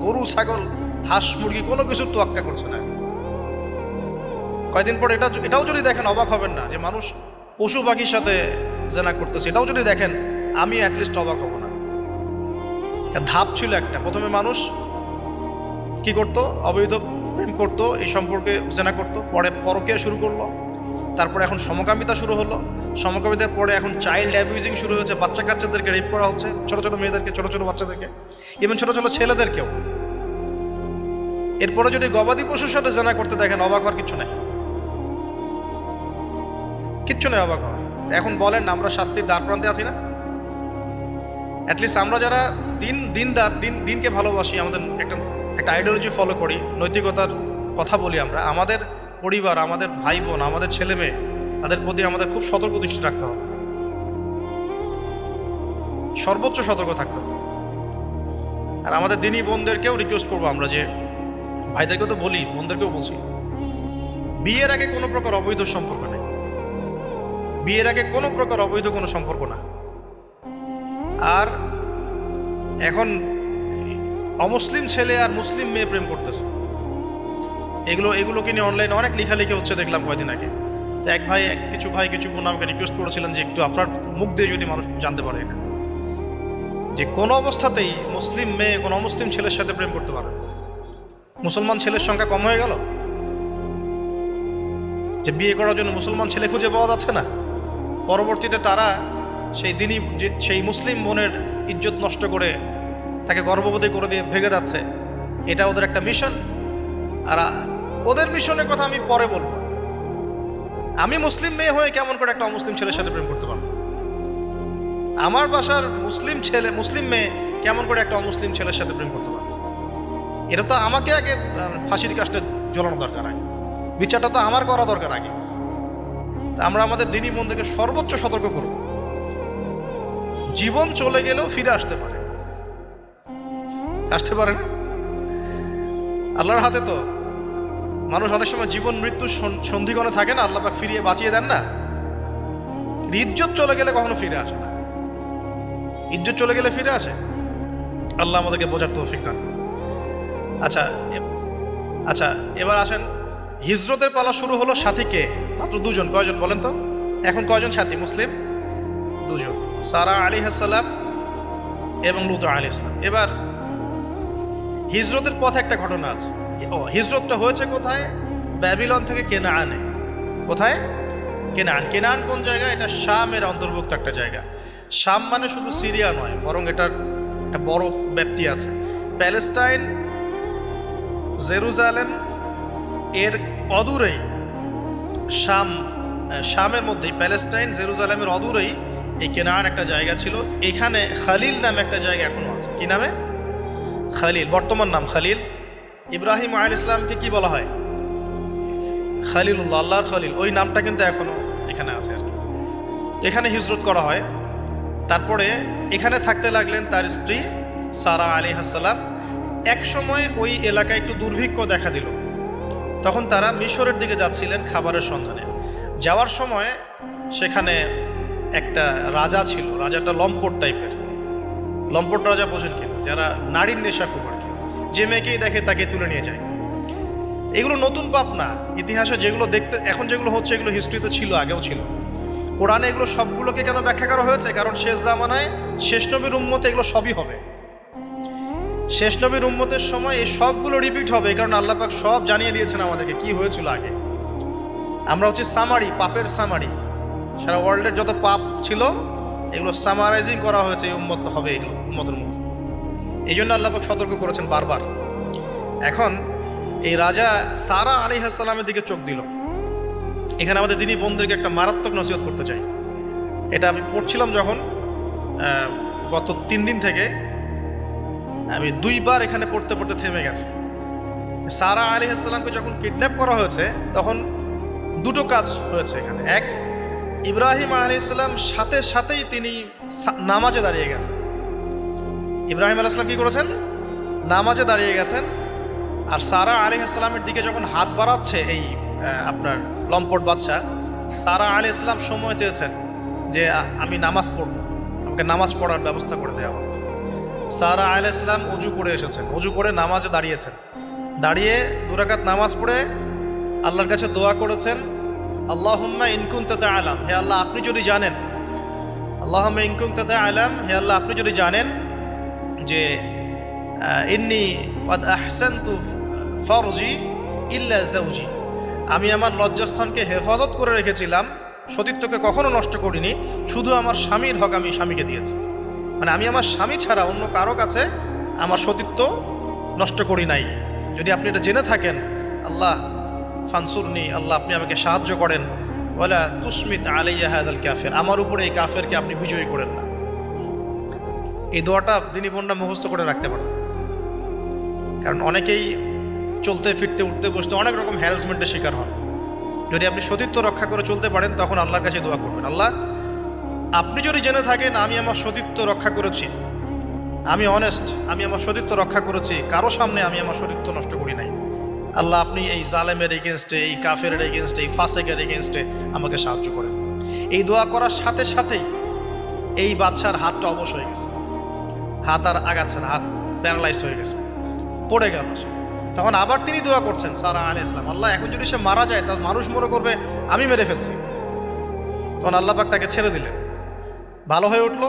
গরু, ছাগল, হাঁস, মুরগি কোনো কিছুর তোয়াক্কা করছে না। কয়েকদিন পর এটাও যদি দেখেন, অবাক হবেন না যে মানুষ পশু পাখির সাথে জেনা করতেছে। এটাও যদি দেখেন, আমি অ্যাটলিস্ট অবাক হব না। ধাপ ছিল একটা, প্রথমে মানুষ কি করতো? অবৈধ প্রেম করতো, এই সম্পর্কে জেনা করতো, পরে পরকীয়া শুরু করলো, তারপরে এখন সমকামিতা শুরু হলো। সমকামিতার পরে এখন চাইল্ড অ্যাবিউজিং শুরু হয়েছে, বাচ্চা কাচ্চাদেরকে রেপ করা হচ্ছে, ছোটো ছোটো মেয়েদেরকে, ছোটো ছোটো বাচ্চাদেরকে, ইভেন ছোটো ছোটো ছেলেদেরকেও। এরপরে যদি গবাদি পশুর সাথে জেনা করতে দেখেন, অবাক হওয়ার কিছু নেই, কিচ্ছু নেই অবাক হওয়ার। এখন বলেন, আমরা শাস্তির দ্বার প্রান্তে আছি না? অ্যাটলিস্ট আমরা যারা দিনকে ভালোবাসি, আমাদের একটা আইডিওলজি ফলো করি, নৈতিকতার কথা বলি, আমরা আমাদের পরিবার, আমাদের ভাই বোন, আমাদের ছেলে মেয়ে, তাদের প্রতি আমাদের খুব সতর্ক দৃষ্টি রাখতে হবে, সর্বোচ্চ সতর্ক থাকতে হবে। আর আমাদের দিনী বোনদেরকেও রিকোয়েস্ট করবো আমরা, যে ভাইদেরকেও তো বলি, বোনদেরকেও বলছি, বিয়ের আগে কোনো প্রকার অবৈধ সম্পর্ক নেই। বিয়ের আগে কোনো প্রকার অবৈধ কোনো সম্পর্ক না। আর এখন অমুসলিম ছেলে আর মুসলিম মেয়ে প্রেম করতেছে, এগুলোকে নিয়ে অনলাইনে অনেক লেখালেখি হচ্ছে, দেখলাম কয়েকদিন আগে। তো কিছু বোন আমাকে রিকোয়েস্ট করেছিলেন যে একটু আপনার মুখ দিয়ে যদি মানুষ জানতে পারে এটা, যে কোনো অবস্থাতেই মুসলিম মেয়ে কোনো অমুসলিম ছেলের সাথে প্রেম করতে পারে। মুসলমান ছেলের সংখ্যা কম হয়ে গেল, যে বিয়ে করার জন্য মুসলমান ছেলে খুঁজে পাওয়া যাচ্ছে না। পরবর্তীতে তারা সেই মুসলিম বোনের ইজ্জত নষ্ট করে তাকে গর্ভবতী করে দিয়ে ভেগে যাচ্ছে। এটা ওদের একটা মিশন। আর ওদের মিশনের কথা আমি পরে বলবো। আমি মুসলিম মেয়ে হয়ে কেমন করে একটা অমুসলিম ছেলের সাথে প্রেম করতে পারবো? আমার বাসার মুসলিম মেয়ে কেমন করে একটা অমুসলিম ছেলের সাথে প্রেম করতে পারবে? এটা তো আমাকে আগে ফাঁসির কাজটা জ্বলানো দরকার, আগে বিচারটা তো আমার করা দরকার আগে। আমরা আমাদের দিনী বন্ধুকে সর্বোচ্চ সতর্ক করব। জীবন চলে গেলেও ফিরে আসতে পারে না? আল্লাহর হাতে তো। মানুষ অনেক সময় জীবন মৃত্যুর সন্ধিগণে থাকে না, আল্লাহ পাক ফিরিয়ে বাঁচিয়ে দেন না। ইজ্জত চলে গেলে কখনো ফিরে আসে না। ইজ্জত চলে গেলে ফিরে আসে? আল্লাহ আমাদেরকে বোঝার তৌফিক দান। আচ্ছা, এবার আসেন, হিজরতের পালা শুরু হলো। সাথী কে? মাত্র দুজন। কয়জন বলেন তো? এখন কয়জন সাথী মুসলিম? দুজন, সারা আলাইহিস সালাম এবং লূত আলাইহিস সালাম। এবার হিজরতের পথে একটা ঘটনা আছে। হিজরতটা হয়েছে কোথায়? ব্যাবিলন থেকে কেনানে। কোথায়? কেনান কোন জায়গা? এটা শামের অন্তর্ভুক্ত একটা জায়গা। শাম মানে শুধু সিরিয়া নয়, বরং এটার একটা বড় ব্যাপ্তি আছে। প্যালেস্টাইন, জেরুজালেম এর অদূরেই শামের মধ্যেই, প্যালেস্টাইন জেরুজালেমের অদূরেই এই কেনান একটা জায়গা ছিল। এখানে খালিল নামে একটা জায়গা এখনো আছে। কি নামে? খালিল, বর্তমান নাম খালিল। ইব্রাহিম আলাইহিস সালামকে কি বলা হয়? খালিলুল্লাহ, আল্লাহর খালিল। ওই নামটা কিন্তু এখনো এখানে আছে আর কি। এখানে হিজরত করা হয়। তারপরে এখানে থাকতে লাগলেন তার স্ত্রী সারা আলাইহিস সালাম। এক সময় ওই এলাকায় একটু দুর্ভিক্ষ দেখা দিল। তখন তারা মিশরের দিকে যাচ্ছিলেন খাবারের সন্ধানে। যাওয়ার সময় সেখানে একটা রাজা ছিল। রাজাটা লম্পট টাইপের। লম্পট রাজা বোঝেন কিনা? যারা নারীর নেশা খুব আর কি, যে মেয়েকেই দেখে তাকে তুলে নিয়ে যায়। এগুলো নতুন পাপ না। ইতিহাসে যেগুলো দেখতে এখন যেগুলো হচ্ছে, এগুলো হিস্ট্রিতে ছিল, আগেও ছিল। কোরআনে এগুলো সবগুলোকে কেন ব্যাখ্যা করা হয়েছে? কারণ শেষ জামানায় শেষ নবীর উম্মতে এগুলো সবই হবে। শেষ নবীর উম্মতের সময় এই সবগুলো রিপিট হবে, কারণ আল্লাহ পাক সব জানিয়ে দিয়েছেন আমাদেরকে কি হয়েছিল আগে। আমরা হচ্ছে সামারি, পাপের সামারি। সারা ওয়ার্ল্ডের যত পাপ ছিল এগুলো সামারাইজিং করা হয়েছে। এই উম্মত হবে এগুলো উম্মতের মধ্যে। এই জন্য আল্লাহ পাক সতর্ক করেছেন বারবার। এখন এই রাজা সারা আলাইহিস সালামের দিকে চোখ দিল। এখানে আমাদের দিনী বোনদেরকে একটা মারাত্মক নসিহত করতে চাই। এটা আমি পড়ছিলাম যখন গত 3 দিন থেকে, আমি 2বার এখানে পড়তে পড়তে থেমে গেছে। সারা আলাইহিস সালামকে যখন কিডন্যাপ করা হয়েছে তখন দুটো কাজ হয়েছে এখানে। এক, ইব্রাহিম আলাইহিস সালাম সাথেই তিনি নামাজে দাঁড়িয়ে গেছেন। ইব্রাহিম আলাইহিস সালাম কি করেছেন? নামাজে দাঁড়িয়ে গেছেন। আর সারা আলাইহিস সালামের দিকে যখন হাত বাড়াচ্ছে এই আপনার লম্পট বাদশা, সারা আলাইহিস সালাম সময় চেয়েছেন যে আমি নামাজ পড়ব, আমাকে নামাজ পড়ার ব্যবস্থা করে দেওয়া হোক। সারা আলাইহিস সালাম অজু করে এসেছেন, অজু করে নামাজে দাঁড়িয়েছেন। দাঁড়িয়ে 2 রাকাত নামাজ পড়ে আল্লাহর কাছে দোয়া করেছেন, আল্লাহুম্মা ইন কুনতা তা'লাম, হে আল্লাহ আপনি যদি জানেন, আল্লাহুম্মা ইন কুনতা তা'লাম, হে আল্লাহ আপনি যদি জানেন যে ইন্নী ক্বাদ আহসানতু ফারজি ইল্লা যাওজি, আমি আমার লজ্জাস্থানকে হেফাজত করে রেখেছিলাম, সতীত্বকে কখনো নষ্ট করিনি, শুধু আমার স্বামীর হক আমি স্বামীকে দিয়েছি। মানে আমি আমার স্বামী ছাড়া অন্য কারো কাছে আমার সতীত্ব নষ্ট করি নাই। যদি আপনি এটা জেনে থাকেন, আল্লাহ ফানসুরনি, আল্লাহ আপনি আমাকে সাহায্য করেন, ওয়ালা তুসমিত আলাইয়া হাযাল কাফির, আমার উপরে এই কাফেরকে আপনি বিজয়ী করেন না। এই দোয়াটা দিনী বোনরা মুখস্থ করে রাখতে পারেন। কারণ অনেকেই চলতে ফিরতে উঠতে বসতে অনেক রকম হ্যারাসমেন্টের শিকার হন। যদি আপনি সতীত্ব রক্ষা করে চলতে পারেন তখন আল্লাহর কাছে দোয়া করবেন, আল্লাহ আপনি যদি জেনে থাকেন আমি আমার সতীত্ব রক্ষা করেছি, আমি অনেস্ট, আমি আমার সতীত্ব রক্ষা করেছি, কারো সামনে আমি আমার সতীত্ব নষ্ট করি নাই, আল্লাহ আপনি এই জালেমের এগেনস্টে, এই কাফের এগেনস্টে, এই ফাসেকের এগেনস্টে আমাকে সাহায্য করেন। এই দোয়া করার সাথে সাথেই এই বাদশার হাতটা অবশ হয়ে গেছে, হাত আর আগাচ্ছে না, হাত প্যারালাইজ হয়ে গেছে, পড়ে গেল সে। তখন আবার তিনি দোয়া করছেন সারা আলাইহিস সালাম, আল্লাহ এখন যদি সে মারা যায় তার মানুষ মনে করবে আমি মেরে ফেলছি। তখন আল্লাহ পাক তাকে ছেড়ে দিলেন, ভালো হয়ে উঠলো।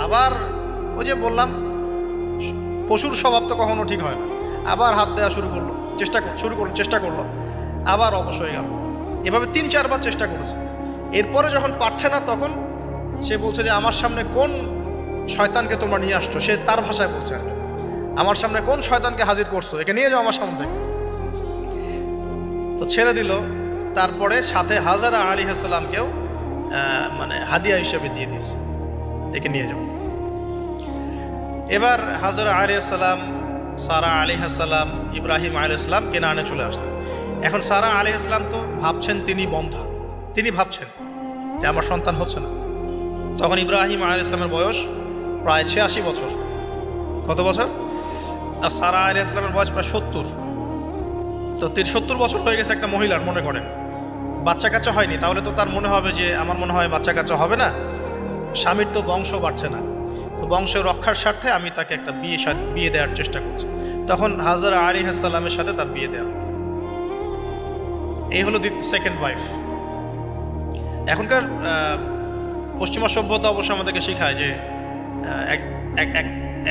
আবার ওই যে বললাম পশুর স্বভাব তো কখনো ঠিক হয় না, আবার হাত দেওয়া শুরু করলো। চেষ্টা করলো, আবার অবশ হয়ে গেল। এভাবে 3-4 বার চেষ্টা করেছে। এরপরে যখন পারছে না, তখন সে বলছে যে আমার সামনে কোন শয়তানকে তোমরা নিয়ে আসছো, সে তার ভাষায় বলছে আর কি, আমার সামনে কোন শয়তানকে হাজির করছো, একে নিয়ে যাও আমার সামনে থেকে। তো ছেড়ে দিল। তারপরে সাথে হাজারা আলাইহিস সালামকেও মানে হাদিয়া হিসেবে দিয়ে দিয়েছে, একে নিয়ে যাও। এবার হাজারা আলাইহিস সালাম, সারা আলাইহিস সালাম, ইব্রাহিম আলাইহিস সালাম কেনানে চলে আসলেন। এখন সারা আলাইহিস সালাম তো ভাবছেন তিনি বন্ধা, তিনি ভাবছেন যে আমার সন্তান হচ্ছে না। তখন ইব্রাহিম আলাইহিস সালামের বয়স প্রায় 86 বছর। কত বছর? আর সারা আলাইহিস সালামের বয়স প্রায় 70। তো 70 বছর হয়ে গেছে একটা মহিলার, মনে করেন বাচ্চা কাচ্চা হয়নি, তাহলে তো তার মনে হবে যে আমার মনে হয় বাচ্চা কাচ্চা হবে না, স্বামীর তো বংশ বাড়ছে না, তো বংশ রক্ষার স্বার্থে আমি তাকে একটা বিয়ে দেওয়ার চেষ্টা করছি। তখন হাজারা আলাইহিস সালামের সাথে তার বিয়ে দেওয়া। এই হলো সেকেন্ড ওয়াইফ। এখনকার পশ্চিমা সভ্যতা অবশ্য আমাদেরকে শেখায় যে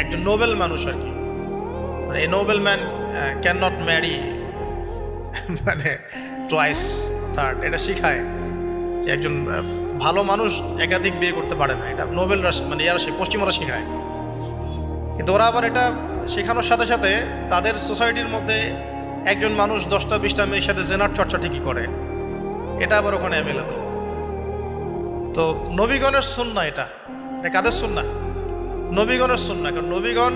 একজন নোবেল মানুষ আর কি, মানে a noble man can not marry মানে টুয়াইস থার্ড, এটা শিখায় যে একজন ভালো মানুষ একাধিক বিয়ে করতে পারে না। এটা নোবেলরা মানে পশ্চিমারা শেখায়। কিন্তু ওরা আবার এটা শেখানোর সাথে সাথে তাদের সোসাইটির মধ্যে একজন মানুষ 10টা-20টা মেয়ের সাথে জেনার চর্চা ঠিকই করে, এটা আবার ওখানে অ্যাভেলেবল। তো নবীগণের সুন্নাহ, এটা কাদের সুন্নাহ? নবীগণের সুন্নাহ। কারণ নবীগণ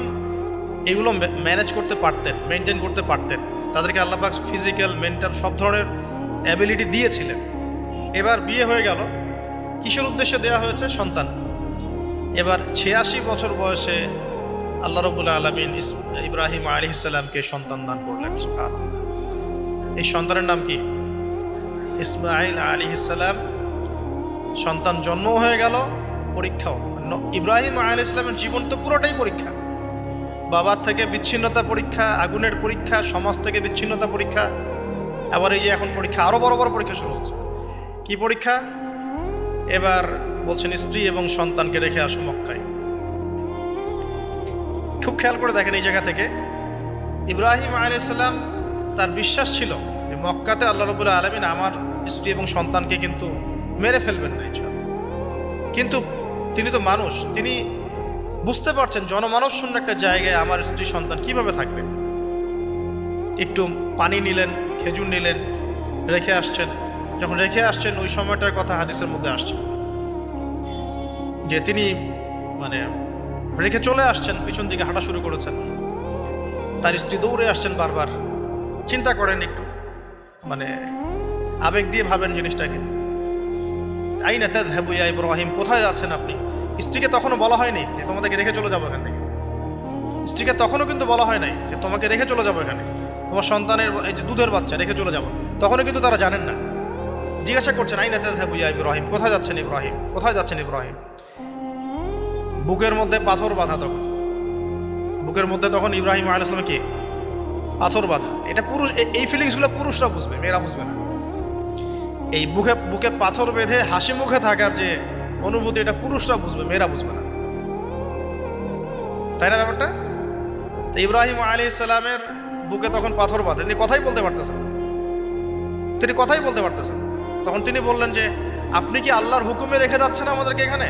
এগুলো ম্যানেজ করতে পারতেন, মেনটেন করতে পারতেন, তাদেরকে আল্লাহ পাক ফিজিক্যাল, মেন্টাল সব ধরনের অ্যাবিলিটি দিয়েছিলেন। এবার বিয়ে হয়ে গেল, কিসের উদ্দেশ্যে দেওয়া হয়েছে? সন্তান। এবার 86 বছর বয়সে আল্লাহ রাব্বুল আলামিন ইব্রাহিম আলাইহিস সালামকে সন্তান দান করলেন। সুবহানাল্লাহ। এই সন্তানের নাম কি? ইসমাঈল আলাইহিস সালাম। সন্তান জন্ম হয়ে গেল, পরীক্ষাও। ইব্রাহিম আলাইহিস সালামের জীবন তো পুরোটাই পরীক্ষা। বাবার থেকে বিচ্ছিন্নতা পরীক্ষা, আগুনের পরীক্ষা, সমাজ থেকে বিচ্ছিন্নতা পরীক্ষা, আবার এই যে এখন পরীক্ষা, আরো বড় বড় পরীক্ষা শুরু হচ্ছে। কি পরীক্ষা? এবার বলছেন স্ত্রী এবং সন্তানকে রেখে আসো মক্কায়। খুব খেয়াল করে দেখেন, এই জায়গা থেকে ইব্রাহিম আলাইহিস সালাম তার বিশ্বাস ছিল যে মক্কাতে আল্লাহ রাব্বুল আলামিন আমার স্ত্রী এবং সন্তানকে কিন্তু মেরে ফেলবেন না ইনশাআল্লাহ। কিন্তু তিনি তো মানুষ, তিনি বুঝতে পারছেন জনমানব শূন্য একটা জায়গায় আমার স্ত্রী সন্তান কিভাবে থাকবে। একটু পানি নিলেন, খেজুর নিলেন, রেখে আসছেন। যখন রেখে আসছেন, ওই সময়টার কথা হাদিসের মধ্যে আসছে যে তিনি মানে রেখে চলে আসছেন, পিছন দিকে হাঁটা শুরু করেছেন। তার স্ত্রী দৌড়ে আসছেন বারবার। চিন্তা করেন একটু, মানে আবেগ দিয়ে ভাবেন জিনিসটাকে। আইনা তাযহাবু ইয়া ইব্রাহিম, কোথায় যাচ্ছেন আপনি? স্ত্রীকে তখনও বলা হয়নি যে তোমাদেরকে রেখে চলে যাবো এখান থেকে। স্ত্রীকে তখনও কিন্তু বলা হয় নাই যে তোমাকে রেখে চলে যাবো এখানে, তোমার সন্তানের এই যে দুধের বাচ্চা রেখে চলে যাবো, তখনও কিন্তু তারা জানেন না। জিজ্ঞাসা করছেন আইনা তাযহাবু ইয়া ইব্রাহিম, কোথায় যাচ্ছেন ইব্রাহিম, কোথায় যাচ্ছেন ইব্রাহিম? বুকের মধ্যে পাথর বাঁধা, তখন বুকের মধ্যে তখন ইব্রাহিম আলাইহিস সালাম কি পাথর বাঁধা। এটা পুরুষ, এই ফিলিংসগুলো পুরুষরা বুঝবে, মেয়েরা বুঝবে না। এই বুকে পাথর বেঁধে হাসি মুখে থাকার যে অনুভূতি, এটা পুরুষরা বুঝবে, মেয়েরা বুঝবে না, তাই না ব্যাপারটা? তো ইব্রাহিম আলাইহিস সালামের বুকে তখন পাথর বাঁধে, তিনি কথাই বলতে পারতেছেন, তখন তিনি বললেন যে আপনি কি আল্লাহর হুকুমে রেখে যাচ্ছেন আমাদেরকে এখানে?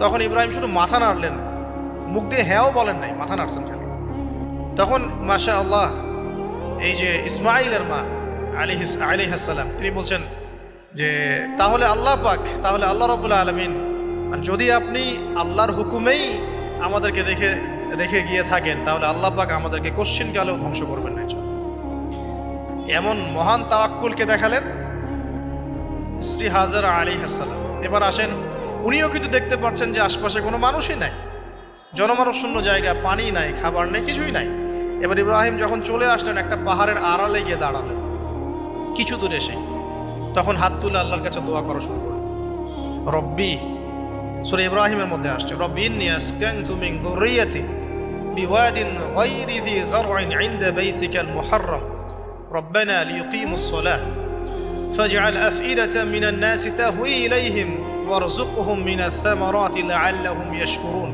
তখন ইব্রাহিম শুধু মাথা নাড়লেন, মুখ দিয়ে হ্যাঁও বলেন নাই, মাথা নাড়ছেন খালি। তখন মাশা আল্লাহ, এই যে ইসমাঈলের মা আলাইহিস সালাম, তিনি বলছেন যে তাহলে আল্লাহ পাক, তাহলে আল্লাহ রাব্বুল আলামিন, আর যদি আপনি আল্লাহর হুকুমেই আমাদেরকে রেখে গিয়ে থাকেন, তাহলে আল্লাহ পাক আমাদেরকে কোশ্চিনকালেও ধ্বংস করবেন না। এমন মহান তাওয়াক্কুলকে দেখালেন স্ত্রী হাজারা আলাইহিস সালাম। এবার আসেন, উনিও কিন্তু দেখতে পাচ্ছেন যে আশপাশে কোনো মানুষই নাই, জনমানব শূন্য জায়গা, পানি নাই, খাবার নেই, কিছুই নাই। এবার ইব্রাহিম যখন চলে আসলেন, একটা পাহাড়ের আড়ালে গিয়ে দাঁড়ালেন কিছু দূরে এসে, তখন হাত তুলে আল্লাহর কাছে দোয়া করা শুরু করলেন। রব্বি, সূরা ইব্রাহিমের মধ্যে আসছে, রব্বি ইন্নী আসকানতু মিন যুররিয়াতি বিওয়াদিন গায়রি যি যার'ইন ইনদা বাইতিকাল মুহাররাম রব্বানা লিয়ুকিমুস সালাহ ফাজআল আফইদাতাম মিনান নাসি তাহওয়ি ইলাইহিম ওয়ারযুকহুম মিনাথ থামারাতি লাআল্লাহুম ইয়াশকুরুন।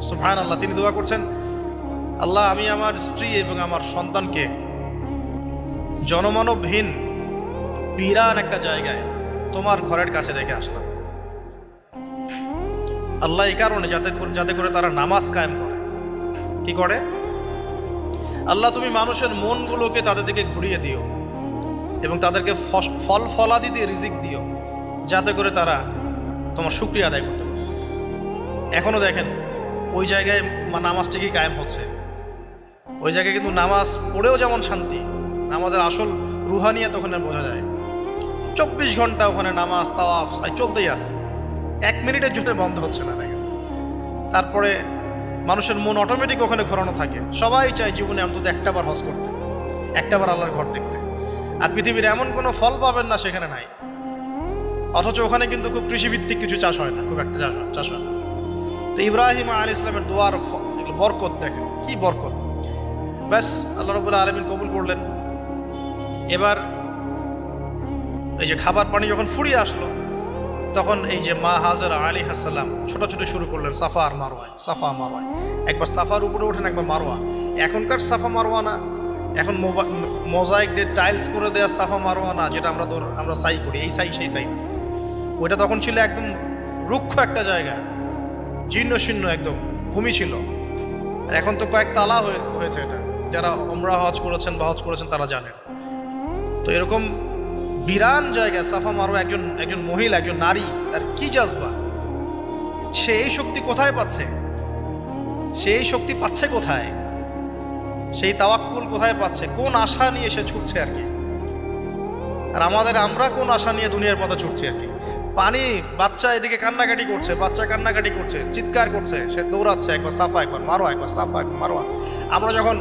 সুবহানাল্লাহ, তিনি দোয়া করছেন, আল্লাহ আমি আমার স্ত্রী এবং আমার সন্তানকে জনমানবহীন বিরান একটা জায়গায় তোমার ঘরের কাছে রেখে আসলাম। আল্লাহ এই কারণে যাতে করে তারা নামাজ কায়েম করে। কি করে? আল্লাহ তুমি মানুষের মনগুলোকে তাদের দিকে ঘুরিয়ে দিও এবং তাদেরকে ফল ফলাদি দিয়ে রিজিক দিও, যাতে করে তারা তোমার শুকরিয়া আদায় করতে পারে। এখনো দেখেন ওই জায়গায় নামাজ ঠিকই কায়েম হচ্ছে। ওই জায়গায় কিন্তু নামাজ পড়েও যেমন শান্তি, নামাজের আসল রুহানিয়াত ওখানে বোঝা যায়। 24 ঘন্টা ওখানে নামাজ তাওয়াফ সাই চলতেই আছে, 1 মিনিটের জন্য বন্ধ হচ্ছে না। তারপরে মানুষের মন অটোমেটিক ওখানে ঘোরানো থাকে। সবাই চায় জীবনে অন্তত একটাবার হজ করতে, একটাবার আল্লাহর ঘর দেখতে। আর পৃথিবীর এমন কোনো ফল পাবেন না সেখানে নাই। অথচ ওখানে কিন্তু খুব কৃষিভিত্তিক কিছু চাষ হয় না, খুব একটা চাষ হয় না। তো ইব্রাহিম আলাইহিস সালামের দোয়ার বরকত দেখেন, কি বরকত! ব্যাস আল্লাহ রাব্বুল আলামিন কবুল করলেন। এবার এই যে খাবার পানি যখন ফুরিয়ে আসলো, তখন এই যে মা হাজেরা আলাইহিস সালাম ছোটাছুটি শুরু করলেন সাফা আর মারওয়ায়, সাফা মারওয়ায়। একবার সাফার উপরে ওঠেন, একবার মারওয়া। এখনকার সাফা মারওয়া না, এখন মোজাইক দিয়ে টাইলস করে দেওয়া সাফা মারওয়া না, যেটা আমরা সাই করি, এই সাই সেই সাই। ওইটা তখন ছিল একদম রুক্ষ একটা জায়গা, জীর্ণ শীর্ণ, একদম ভূমি ছিল। আর এখন তো কয়েক তালা হয়েছে। এটা যারা উমরা হজ করেছেন বা হজ করেছেন তারা জানেন। তো এরকম বিরান জায়গা সাফা মারওয়া, একজন মহিলা, একজন নারী, তার কি জাজবা! সে এই শক্তি কোথায় পাচ্ছে? সেই শক্তি পাচ্ছে কোথায়? সেই তাওয়াক্কুল কোথায় পাচ্ছে? কোন আশা নিয়ে সে ছুটছে আর কি? আর আমরা কোন আশা নিয়ে দুনিয়ার পথে ছুটছি আর কি? পানি, বাচ্চা এদিকে কান্নাকাটি করছে, বাচ্চা কান্নাকাটি করছে, চিৎকার করছে, সে দৌড়াচ্ছে, একবার সাফা একবার মারওয়া, একবার সাফা একবার মারওয়া। আমরা যখন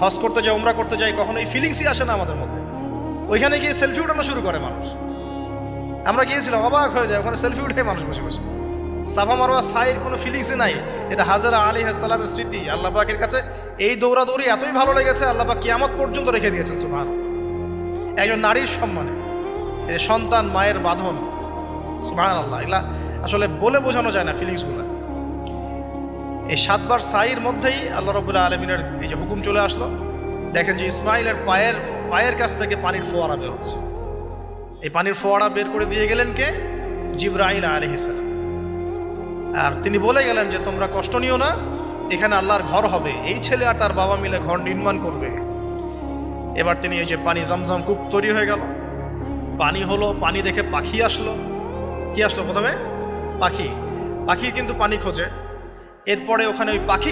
হজ করতে যাই, উমরা করতে যাই, কখনো এই ফিলিংসই আসে না আমাদের মধ্যে। ওইখানে গিয়ে সেলফি উঠানো শুরু করে মানুষ। আমরা গিয়েছিলাম, অবাক হয়ে যায়, ওখানে সেলফি উঠে মানুষ বসে বসে। সাফা মারওয়া সাইয়ের কোনো ফিলিংসই নাই। এটা হাজেরা আলাইহিস সালামের স্মৃতি। আল্লাহ পাকের কাছে এই দৌড়াদৌড়ি এতই ভালো লেগেছে, আল্লাহ পাক কিয়ামত পর্যন্ত রেখে দিয়েছেন। সুবহানাল্লাহ। একজন নারীর সম্মানে, এই সন্তান, মায়ের বাঁধন, সুবহানাল্লাহ, এগুলা আসলে বলে বোঝানো যায় না ফিলিংসগুলো। এই 7 বার সাইয়ের মধ্যেই আল্লাহ রাব্বুল আলামিনের এই যে হুকুম চলে আসলো। দেখেন যে ইসমাইলের পায়ের কাছ থেকে পানির ফোয়ারা বের হচ্ছে। এই পানির ফোয়ারা বের করে দিয়ে গেলেন কে? জিবরাইল আলাইহিস সালাম। আর তিনি বলে গেলেন যে তোমরা কষ্ট নিও না, এখানে আল্লাহর ঘর হবে। এই ছেলে আর তার বাবা মিলে ঘর নির্মাণ করবে। এবার তিনি এই যে পানি, জামজাম কূপ তৈরি হয়ে গেল, পানি হলো, পানি দেখে পাখি আসলো। কি আসলো প্রথমে? পাখি কিন্তু পানি খোঁজে। এরপরে ওখানে ওই পাখি